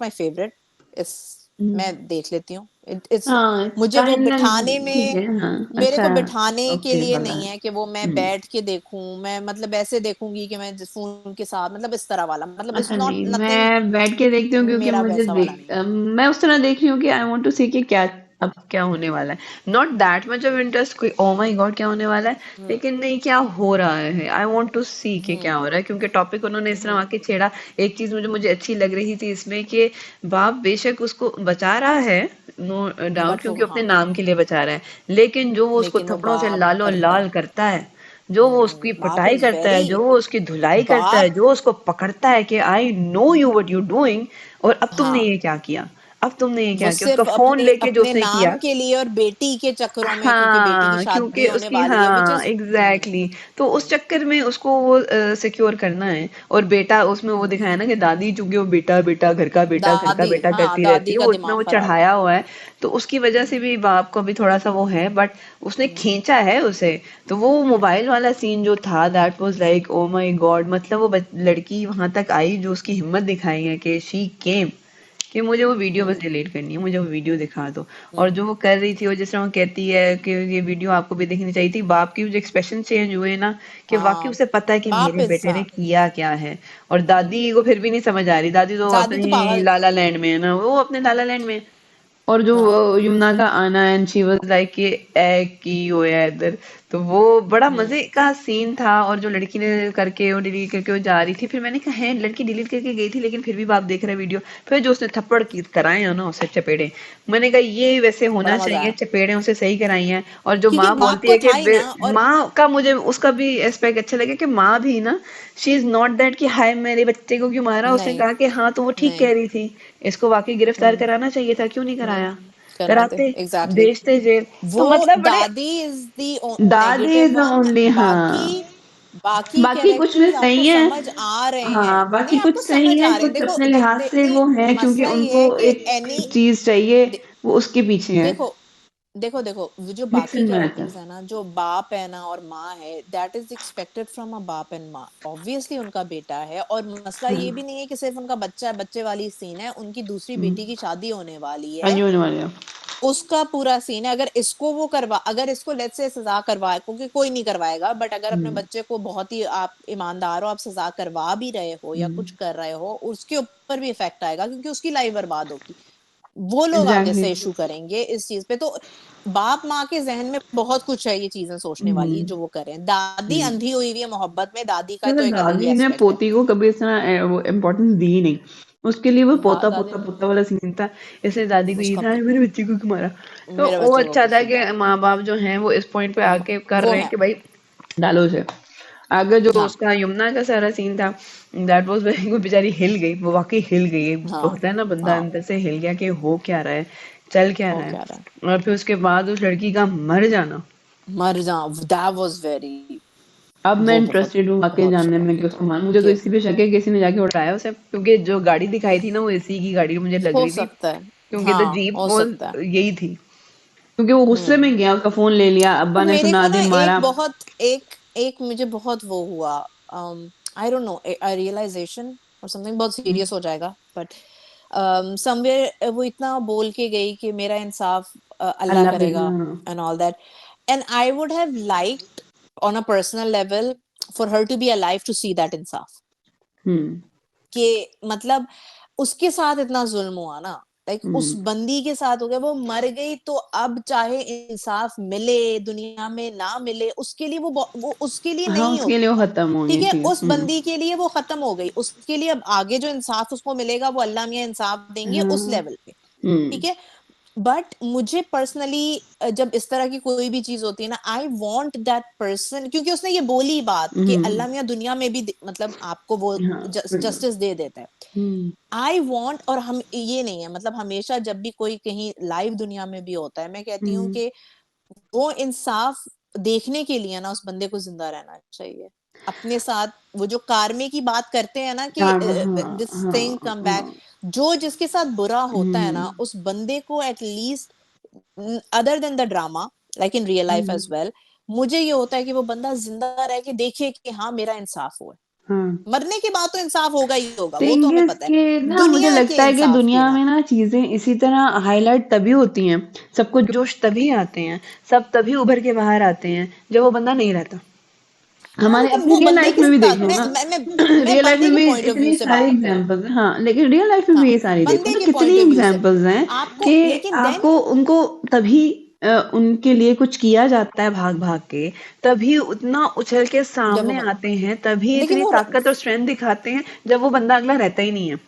my favourite, it's, hmm. मैं देख लेती हूँ, इट्स, हाँ मुझे वो काइंड बिठाने ठीक में, है हाँ मेरे अच्छा। को बिठाने के ओके लिए वाला नहीं है। है कि वो मैं बैठ के देखूं, मैं मतलब ऐसे देखूंगी कि मैं फोन के साथ, मतलब इस तरह वाला, मतलब इट्स अच्छा नॉट नहीं, नथिंग, मैं बैठ के देखती हूँ क्योंकि मेरा मुझे वैसा वाला नहीं है। मैं उस तरह देख रही हूँ कि आई वांट टू सी कि क्या अब क्या होने वाला है। Not that much of interest कोई ओ माय गॉड क्या होने वाला है, हम्म, लेकिन नहीं क्या हो रहा है, आई वांट टू सी कि क्या हम्म, हो रहा है, क्योंकि टॉपिक उन्होंने इस तरह हम्म, आके छेड़ा। एक चीज मुझे मुझे अच्छी लग रही थी इसमें कि बाप बेशक उसको बचा रहा है, नो डाउट, बट वो क्योंकि अपने हाँ, नाम के लिए बचा रहा है, लेकिन जो वो उसको लेकिन वो थप्पड़ों से बाप लालो करता है, लाल करता है, जो वो उसकी बाप पिटाई इज करता है, वेरी, जो वो उसकी धुलाई करता है, बाप, जो उसको पकड़ता है कि I know you what you doing, और अब तुमने हाँ, ये क्या किया, अब तुमने ये वो क्या किया, उसका सिर्फ फोन अपने लेके जो अपने उसने किया। नाम के लिए और बेटी के चक्करों में, क्योंकि बेटी की हाँ शादी क्योंकि होने उसकी वाली है, विच हाँ इज एग्जैक्टली exactly, तो उस चक्कर में उसको वो सिक्योर करना है। और बेटा उसमें वो दिखाया ना कि दादी, चूंकि वो बेटा बेटा घर का दादी, बेटा हाँ करती रहती दादी है, का वो इतना दिमाग वो खराब है। चढ़ाया हुआ है, तो उसकी वजह से भी बाप को भी थोड़ा सा वो है, बट उसने खींचा है उसे। तो वो मोबाइल वाला सीन जो था that was like oh my God, मतलब वो लड़की वहां तक आई, जो उसकी हिम्मत दिखाई है कि शी केम, कि मुझे वो वीडियो बस हम्म, डिलीट करनी है, मुझे वो वीडियो दिखा दो। और हम्म, जो वो कर रही थी, वो जिस तरह वो कहती है कि ये वीडियो आपको भी देखनी चाहिए थी, बाप की जो एक्सप्रेशन चेंज हुए ना, कि वाकई हाँ, उसे पता है कि बाप मेरे इज, बेटे ने हाँ, किया क्या है। और दादी को फिर भी नहीं समझ आ रही, दादी तो दादी तो अपनी पागल, लाला लैंड में है ना, वो अपने लाला लैंड में है। और जो हाँ, यमुना का आना एंड शी वाज लाइक कि ए की होया इधर, तो वो बड़ा हम्म, मजे का सीन था। और जो लड़की ने करके वो डिलीट करके वो जा रही थी, फिर मैंने कहा है लड़की डिलीट करके गई थी, लेकिन फिर भी बाप देख रहा है वीडियो। फिर जो उसने थप्पड़ की कराए हैं ना उसे चपेड़े, मैंने कहा ये वैसे होना बड़ा मजा चाहिए, आया, चपेड़े उसे सही कराई हैं। और जो क्योंकि माँ बाप बोलती को है कि था ही ना, और माँ का मुझे उसका भी एस्पेक्ट अच्छा लगा कि माँ भी ना, शी इज नॉट दैट कि हाय मेरे बच्चे को क्यों मारा, उसने नहीं, कहा कि हाँ तो वो ठीक नहीं, कह रही थी, इसको वाकई गिरफ्तार हम्म, कराना चाहिए था, क्यों नहीं हम्म, कराया, करना थे, कराते, एग्जैक्टली, भेजते जेल। तो वो मतलब बड़े, दादी इज दी दादी negative is the one, only बाकी हाँ, बाकी बाकी कुछ में कैरेक्टर्स आपको सही है। समझ आ रहे हैं, हाँ बाकी नहीं कुछ आपको सही समझ है, आ रहे हैं, कुछ देखो अपने लिहाज से नहीं, वो है, क्योंकि मसला ये उनको है कि एक एनी, चीज चाहिए, वो उसके पीछे है। देखो देखो देखो वो जो मिक्स बाकी एंड मैच है। कैरेक्टर्स है ना, जो बाप है ना और माँ है, that is expected from a बाप एंड माँ, ऑब्वियसली उनका बेटा है, और मसला हाँ ये भी नहीं है कि सिर्फ उनका बच्चा है, बच्चे वाली सीन है, उनकी दूसरी बेटी की शादी होने वाली हाँ जी है, होने वाले हैं। उसका पूरा सीन है, अगर इसको वो करवा, अगर इसको लेट से सजा करवाए, क्योंकि कोई नहीं करवाएगा, बट अगर अपने हम्म बच्चे को बहुत ही आप ईमानदार हो, आप सजा करवा भी रहे हो या कुछ कर रहे हो, उसके ऊपर भी इफेक्ट आएगा, क्योंकि उसकी लाइफ बर्बाद होगी, वो लोग आगे एग्जैक्टली। से इशू करेंगे इस चीज पे, तो बाप माँ के जहन में बहुत कुछ है ये चीजें सोचने वाली, जो वो करें, दादी हम्म अंधी हुई हुई है मोहब्बत में, दादी का तो मतलब एक अलग ही दादी ने एस्पेक्ट है। पोती को कभी इतना वो इम्पोर्टेंस दी ही नहीं। उसके लिए वो पोता दादी पोता पोता वाला सीन था। इसलिए दादी को ये उसका था मेरे बच्चे को क्यों मारा। तो मेरे वो बच्चे को अच्छा था किसी कि मारा। माँ बाप जो हैं वो इस पॉइंट पे आके कर वो रहे हैं है। कि भाई डालो उसे। आगे जो हाँ उसका यमुना का सारा सीन था, दैट वाज वेरी, वो बेचारी हिल गई, वो वाकई हिल गई। एक हाँ होता है ना बंदा हाँ। अंदर से हिल गया कि हो क्या रहा है, चल क्या हो रहा क्या रहा है। है। और फिर उसके बाद उस लड़की का मर जाना। मर जा, दैट वाज वेरी, अब मैं वो बहुत इंटरेस्टेड हूँ वाकई बहुत जानने में कि शॉकिंग उसको था मान, मुझे तो कि इसी पे शक है कि किसी ने जाके उठाया उसे, क्योंकि जो गाड़ी दिखाई थी ना वो एसी की गाड़ी मुझे लग हो रही थी, सकता है। क्योंकि द हाँ जीप हो वो सकता है। यही थी। क्योंकि वो गुस्से हम्म। में गया, उसका फोन ले लिया, अब्बा और ने मेरे सुना को ना दे एक मारा। बहुत एक एक मुझे बहुत वो हुआ, आई डोंट नो, रियलाइजेशन और समथिंग बहुत हम्म, सीरियस हो जाएगा, बट समवेयर वो इतना बोल के गई कि मेरा इंसाफ अल्लाह अल्लाह पे, करेगा हाँ। And all that, and I would have liked on a personal level for her to be alive to see that इंसाफ, हम्म कि मतलब उसके साथ इतना जुल्म हुआ ना, लाइक उस हम्म बंदी के साथ हो गया, वो मर गई तो अब चाहे इंसाफ मिले दुनिया में ना मिले उसके लिए वो उसके लिए हाँ, नहीं उसके लिए वो होता। खत्म हो ठीक गई है, थी। उस बंदी के लिए वो खत्म हो गई, उसके लिए अब आगे जो इंसाफ उसको मिलेगा वो अल्लाह मियां इंसाफ देंगे उस हाँ। लेवल पे। हम्म ठीक है, बट मुझे पर्सनली जब इस तरह की कोई भी चीज होती है ना, आई वॉन्ट दैट पर्सन, क्योंकि उसने ये बोली बात कि हम्म अल्लाह मियां दुनिया में भी मतलब आपको वो हाँ, बिल्कुल। जस्टिस दे देता है। हम्म आई वॉन्ट, और हम ये नहीं है मतलब हमेशा जब भी कोई कहीं लाइव दुनिया में भी होता है, मैं कहती हूँ हम्म कि वो इंसाफ देखने के लिए ना उस बंदे को जिंदा रहना चाहिए अपने साथ। वो जो कार्मे की बात करते हैं ना कि हाँ दिस थिंग हाँ कम बैक, हाँ। जो जिसके साथ बुरा होता है हम्म ना उस बंदे को at least, other than the drama, like in real life hmm as well, मुझे ये होता है कि वो बंदा जिंदा रह के देखे कि हाँ मेरा इंसाफ हुआ है। हाँ। मरने के बाद तो इंसाफ होगा ही होगा, वो तो थिंग हमें इज पता है, कि ना मुझे दुनिया के लगता है कि इंसाफ के दुनिया में नाते। ना चीजें इसी तरह हाईलाइट तभी होती हैं, सबको जोश तभी आते हैं, सब तभी उभर के बाहर आते हैं जब वो बंदा नहीं रहता। हाँ हमारे मतलब अपनी वो रियल बंदे लाइफ के में भी देख साथ लो ना। मैं रियल लाइफ बंदे में के भी पॉइंट ऑफ व्यू इतनी से सारी बात कर रही हूँ। एग्जांपल्स हैं, हाँ, लेकिन रियल लाइफ में हाँ, भी ये सारी देखो बंदे तो के कितनी पॉइंट ऑफ व्यू से एग्जांपल्स हैं आपको, कि लेकिन देन, आपको उनको तभी उनके लिए कुछ किया जाता है भाग भाग के, तभी उतना उछल के जब सामने वो, आते हैं, तभी लेकिन इतनी वो, ताकत और स्ट्रेंथ दिखाते हैं जब वो बंदा अगला रहता ही नहीं है।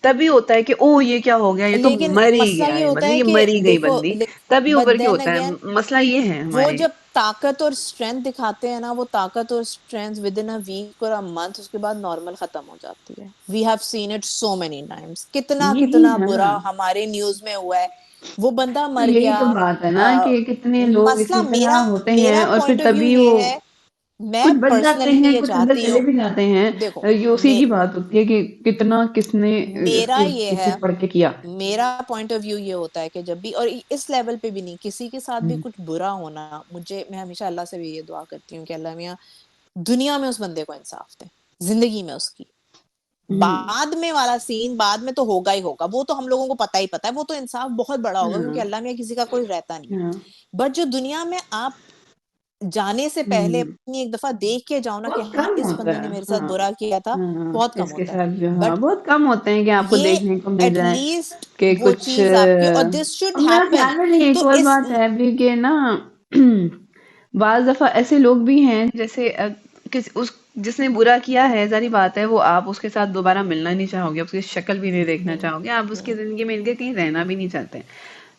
तभी होता है कि ओ ये क्या हो गया, ये तो लेकिन मर ही मसला गया, ये ये होता बंदी, है ये कि मर ही गई देखो, बंदी। तभी बट उभर के देन होता है। अगेन मसला ये है वो हमारे। जब ताकत और स्ट्रेंथ दिखाते हैं ना, वो ताकत और strength within a week और अ मंथ उसके बाद नॉर्मल खत्म हो जाती है। We have seen it so many times, कितना यही कितना है ना, बुरा हमारे न्यूज में हुआ है। वो बंदा तो मर यही गया। तो बात है ना आ, कि कितने लोग मसला इसी तरह मेरा होते हैं मेरा और फिर पॉइंट ऑफ व्यू तभी ये वो है, मैं कुछ बच जाते पर्सनली हैं, ये कुछ अंदर चाहती चले हूँ। भी जाते देखो, हैं। ये उसी की बात होती है कि कितना किसने मेरा इसके ये पीछे है, पड़ के किया। मेरा पॉइंट ऑफ व्यू ये होता है कि जब भी, और इस लेवल पे भी नहीं, किसी के साथ भी हम्म कुछ बुरा होना, मुझे, मैं हमेशा अल्लाह से भी ये दुआ करती हूँ कि अल्लाह मियाँ दुनिया में उस बंदे को इंसाफ दे, जिंदगी में उसकी। हम्म बाद में वाला सीन बाद में तो होगा ही होगा, वो तो हम लोगों को पता ही पता है, वो तो इंसाफ बहुत बड़ा होगा क्योंकि हाँ अल्लाह मियाँ किसी का कोई रहता नहीं है। हाँ। बट जो दुनिया में आप जाने से पहले हम्म अपनी एक दफा देख के जाओ ना कि बहुत हाँ कम इस होता बंदे है, ने मेरे साथ हाँ। बुरा किया था, हाँ, बहुत कम इसके होता है। साथ भी हाँ बट बहुत कम होते हैं कि आपको ये देखने को मिल जाए एटलीस्ट कि वो कुछ चीज आपकी, और दिस शुड और मेरे हैपन। ख्याल में नहीं, एक तो और इस, बात है भी कि ना बाज दफा ऐसे लोग भी हैं जैसे उस जिसने बुरा किया है, जारी बात है वो आप उसके साथ दोबारा मिलना नहीं चाहोगे, उसकी शक्ल भी नहीं देखना हम्म चाहोगे, आप उसकी हम्म जिंदगी में इनके कहीं रहना भी नहीं चाहते।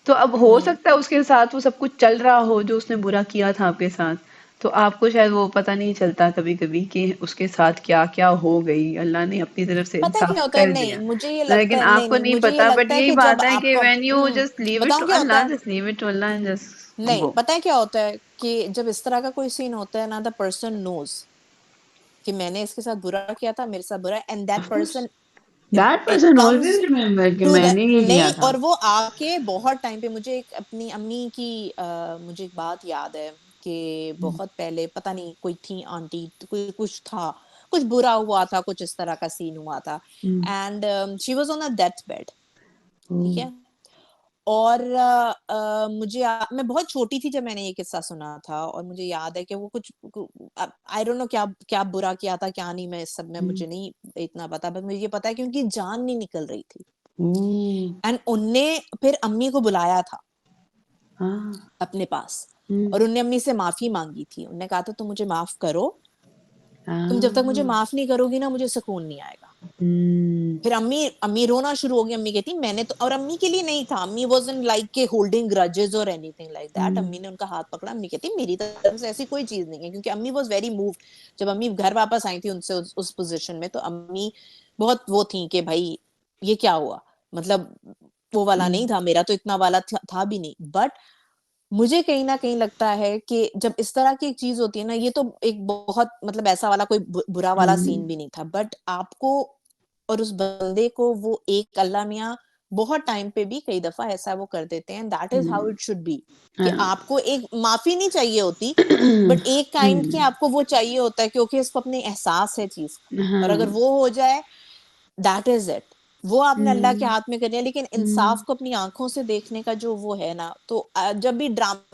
तो अब हो हम्म सकता है उसके साथ वो सब कुछ चल रहा हो जो उसने बुरा किया था आपके साथ, तो आपको शायद वो पता नहीं चलता कभी कभी कि उसके साथ क्या क्या हो गई, अल्लाह ने अपनी तरफ से पता है इंसाफ क्या होता है, कर नहीं दिया। मुझे ये लगता लेकिन है, नहीं आपको नहीं नहीं मुझे ये पता, बट लगता है यही कि जब बात है कि आपको, when you just leave it बताऊं टू क्या होता अल्लाह, है, just leave it to Allah and just नहीं गो। पता है क्या होता है कि जब इस तरह का कोई सीन होता है ना, द पर्सन नोज कि मैंने इसके साथ बुरा किया था, मेरे साथ बुरा, and that of course person that it person comes always remember कि टू द, मैंने ये किया नहीं, था। और वो आके बहुत टाइम पे, मुझे एक अपनी अम्मी की मुझे एक बात याद है कि हम्म बहुत पहले पता नहीं कोई थी आंटी, कोई कुछ था, कुछ बुरा हुआ था, कुछ इस तरह का सीन हुआ था, hmm and she was on a death bed. ठीक ओह, है, और मैं बहुत छोटी थी जब मैंने ये किस्सा सुना था, और मुझे याद है कि वो कुछ, आई डोंट नो क्या क्या बुरा किया था क्या नहीं, मैं इस सब में हम्म, मुझे नहीं इतना पता, बट मुझे ये पता है कि उनकी जान नहीं निकल रही थी, ओह, एंड उनने फिर अम्मी को बुलाया था हाँ, अपने पास, हम्म, और उनने अम्मी से माफी मांगी थी, उनने कहा था तुम मुझे माफ करो, तुम जब तक मुझे हाँ, माफ नहीं करोगी ना मुझे सुकून नहीं आएगा। फिर अम्मी अम्मी रोना शुरू हो गई। अम्मी कहती मैंने तो, और अम्मी के लिए नहीं था, अम्मी वाज़न्ट लाइक के होल्डिंग ग्रजेस और एनीथिंग लाइक दैट। हुँ, अम्मी ने उनका हाथ पकड़ा, अम्मी कहती मेरी तरफ से ऐसी कोई चीज़ नहीं है, क्योंकि अम्मी वाज़ वेरी मूव्ड। जब अम्मी घर वापस आई थी उनसे उस पोज़ीशन में, तो अम्मी बहुत वो थी कि भाई ये क्या हुआ? मतलब वो वाला हुँ, नहीं था, मेरा तो इतना वाला था भी नहीं। बट मुझे कहीं न कहीं लगता है कि जब इस तरह की एक चीज़ होती है ना, ये तो एक बहुत मतलब ऐसा वाला कोई बुरा वाला हुँ, सीन भी नहीं था। बट आपको और उस बंदे को वो एक अल्लाह मियाँ बहुत टाइम पे भी कई दफ़ा ऐसा वो कर देते हैं, that is how hmm, it should be, कि हाँ। आपको एक माफ़ी नहीं चाहिए होती, बट एक काइंड की हुँ, आपको वो चाहिए होता है, क्योंकि इसको अपनी एहसास है चीज़ का, और अगर हाँ, वो हो जाए, दैट इज़ इट। वो आपने अल्लाह के हुँ, हाथ में करनी है, लेकिन इंसाफ हुँ, को अपनी आँखों से देखने का जो वो है ना, तो जब भी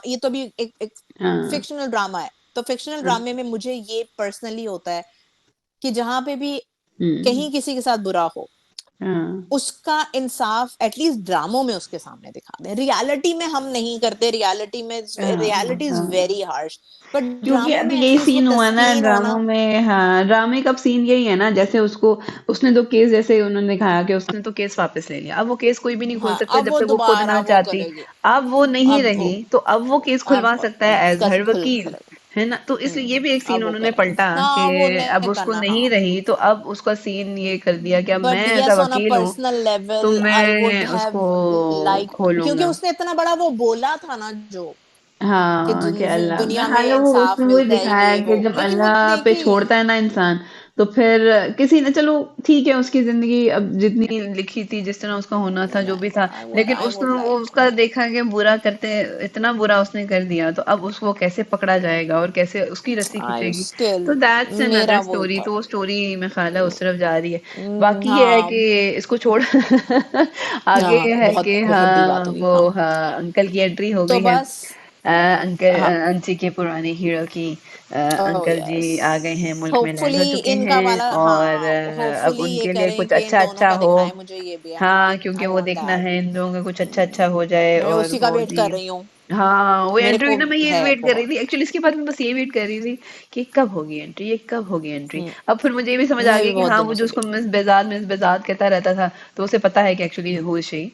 ये तो भी एक हाँ, फ़िक्शनल ड्रामा है, तो फ़िक्शनल हाँ, ड्रामे में मुझे ये पर्सनली होता है कि जहाँ पे भी हुँ, कहीं किसी के साथ बुरा हो, हाँ, उसका इंसाफ एटलीस्ट ड्रामों में उसके सामने दिखा दें। रियलिटी में हम नहीं करते, हाँ, रियलिटी इज़ हाँ। वेरी हार्श, बट क्योंकि ड्रामों अब में यही एटलीस्ट वो सीन हुआ ना तस्कीन ड्रामों होना। में, हाँ, ड्रामे का सीन यही है ना, जैसे उसको उसने तो केस, जैसे उन्होंने दिखाया कि उसने तो केस वापस ले लिया। अब वो केस कोई भी नहीं खोल हाँ, सकता अब जब वो तक वो खुद दोबारा ना वो चाहती। करेगी। अब वो नहीं अब वो रही तो अब वो केस अब खुलवा सकता है एज कस हर खुल वकील, खुलेगा। है ना? तो इसलिए ये भी एक सीन अब वो उन्होंने करेगी। पलटा कि हाँ, वो अब ने उसको करना, नहीं हाँ। रही तो अब उसका सीन ये कर दिया कि अब बट मैं as a yes on a वकील हूँ पर्सनल तो लेवल आई वुड मैं हैव उसको लाइक, क्योंकि खोलूंगा। उसने इतना बड़ा वो बोला था ना जो, कि हाँ, कि अल्लाह में, दुनिया में हालांकि वो इंसाफ उसमें वही मिलता है, दिखाया है ये कि वो, जब लेकिन वो अल्लाह पे देखिए ही छोड़ता है ना इंसान, तो फिर किसी ने, चलो ठीक है, उसकी जिंदगी अब जितनी लिखी थी, जिस तरह उसका होना था, जो भी था, लेकिन उसने आई वुड वो लाइक उसका देखा कि बुरा करते, इतना बुरा उसने कर दिया, तो अब उसको कैसे पकड़ा जाएगा और कैसे उसकी रस्सी आई खींचेगी। स्टिल, तो दैट्स अनदर मेरा वही स्टोरी, था। तो वो स्टोरी में ख्याल है उस तरफ जा रही है। बाकी ये है हाँ, कि इसको छोड़ आगे हाँ, ये है बहुत कि बहुत बड़ी बात हाँ हुई, वो, हाँ। हाँ, अंकल की एंट्री हो तो गई है। बस, अंकल, हाँ, अंशी के पुराने हीरो की, ओह अंकल जी यस, आ गए हैं, मुल्क में लैंड हो होपफुली चुके इनका हैं, वाला, और हाँ, अब होपफुली ये उनके लिए करें कुछ कि इन अच्छा दोनों अच्छा का हो। दिखाएं, मुझे ये भी, हाँ, हाँ, क्योंकि आई वो वांट देखना दैट। है इन लोगों का कुछ अच्छा अच्छा हो जाए, मैं और उसी का वो वेट जी, कर रही हूँ, हाँ, वो मेरे एंट्री को ना, मैं ये है वेट कर रही बहुत। थी एक्चुअली, इसके बाद मैं बस ये वेट कर रही थी कि कब होगी एंट्री, ये कब होगी एंट्री। अब फिर मुझे ये भी समझ आ मैं भी गया कि बहुत हाँ, वो दिनों जो से उसको वेट कर मिस बेजाद कहता रहता था, तो उसे पता है कि एक्चुअली हु इज शी,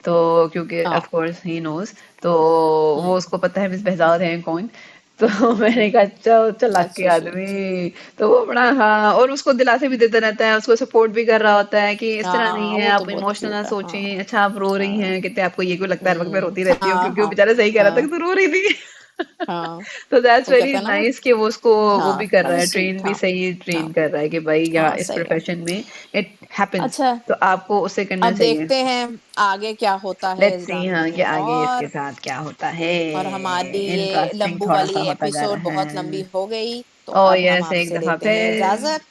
तो क्योंकि हाँ, ऑफ कोर्स ही नोज, तो वो हुँ, उसको पता है मिस बेजाद है कौन। तो मैंने कहा अच्छा चालाक दैट्स के सो स्वीट। आदमी। तो वो बड़ा, हाँ, और उसको दिलासे भी देता रहता है, उसको सपोर्ट भी कर रहा होता है कि इस तरह नहीं हाँ, है, वो तो आप बहुत इमोशनल ना क्यूट है, सोचें, हाँ, अच्छा आप रो रही हाँ, हैं, कितने आपको ये क्यों लगता है हर वक्त मैं रोती रहती हूँ, हाँ, क्योंकि वो हाँ, बेचारा सही कह रहा था कि हाँ, तू रो रही थी। हाँ, तो दैट्स वो वेरी कहता है ना वो, नाइस कि वो उसको वो हाँ, भी कर दैट रहा है, वाज़ स्वीट ट्रेन भी था, सही ट्रेन हाँ, कर रहा है कि भाई यहाँ हाँ, इस सही है। प्रोफेशन में इट हैपेंस, अच्छा, तो आपको उसे करना अब चाहिए। देखते हैं आगे क्या होता है लेट्स इस सी, ड्रामे हाँ, कि में, आगे इसके साथ क्या होता है। और हमारी ये इंटरेस्टिंग लंबू थोड़ा वाली सा होता जा एपिसोड रहा बहुत लंबी है। हो गई, तो ओ अब हम यस, एक आपसे दफा लेते हैं फिर, इजाज़त,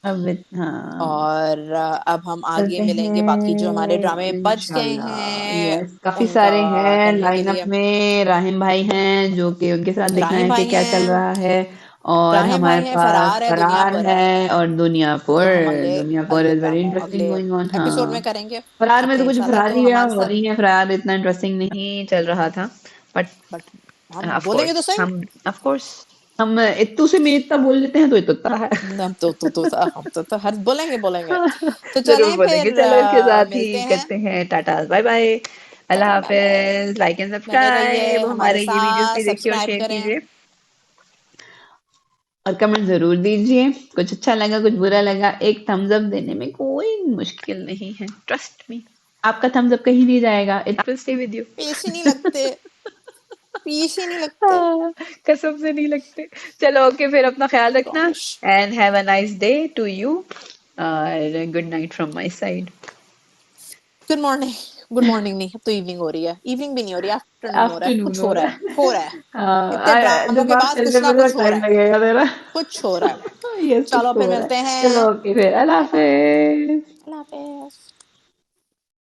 अब हाँ, और अब हम आगे चलते मिलेंगे, बाकी जो हमारे हैं ड्रामे बच गए इंशाल्लाह। हैं, यस, काफी उनका सारे हैं करने के लाइनअप लिए। में, राहिम भाई हैं जो कि उनके साथ देखना राहिम है कि भाई क्या चल हैं, रहा है, और राहिम हमारे भाई हैं, पास फरार है, फरार दुनियापुर है, है, और दुनियापुर। जो हम दुनियापुर इज वेरी इंटरेस्टिंग अगले गोइंग ऑन, एपिसोड हाँ। में करेंगे, फरार में तो कुछ इंशाल्लाह। तो फरारियां हमारे हो साथ, रही हैं, फरार इतना इंटरेस्टिंग नहीं चल रहा था, बट बट हम ऑफ बोलेंगे कोर्स तो सही। हम ऑफ कोर्स हम इत्तू से में इतना बोल लेते हैं तो इतना है। हम तो हर बोलेंगे बोलेंगे। तो ज़रूर चलें बोलेंगे। फिर, चलो इसके साथ ही मिलते हैं। करते हैं, टाटा, बाय-बाय। अल्लाह टाटा, बाय बाय। हाफ़िज़। लाइक एंड बने रहिए सब्सक्राइब, हमारे हमारे ये वीडियोज़ साथ, भी देखिए और सब्सक्राइब शेयर करें। कीजिए, और कमेंट ज़रूर दीजिए। कुछ अच्छा लगा, कुछ बुरा लगा, एक थम्स अप देने में कोई मुश्किल नहीं है। ट्रस्ट मी, आपका थम्स अप कहीं नहीं जाएगा। It will stay with you. पैसे नहीं लगते, पीछे नहीं लगते। हाँ, कसम से नहीं लगते। चलो ओके, फिर अपना ख़्याल रखना, promise. And have a nice day to you, और good night from my side. Good morning. Good morning नहीं, अब तो इवनिंग हो रही है, इवनिंग भी नहीं हो रही, आफ्टरनून हो रहा है, आफ्टरनून कुछ हो हो रहा रहा है, है। हो रहा है। इतने ड्रामों के दिमाग बाद चलने कुछ ना में थोड़ा कुछ हो टाइम रहा है, लगेगा तेरा। कुछ हो रहा है। यस, कुछ चलो तो फिर हो रहा मिलते है। चलो हैं। ओके, फिर अल्लाह बाय बाय। हाफ़िज़। अल्लाह हाफ़िज़।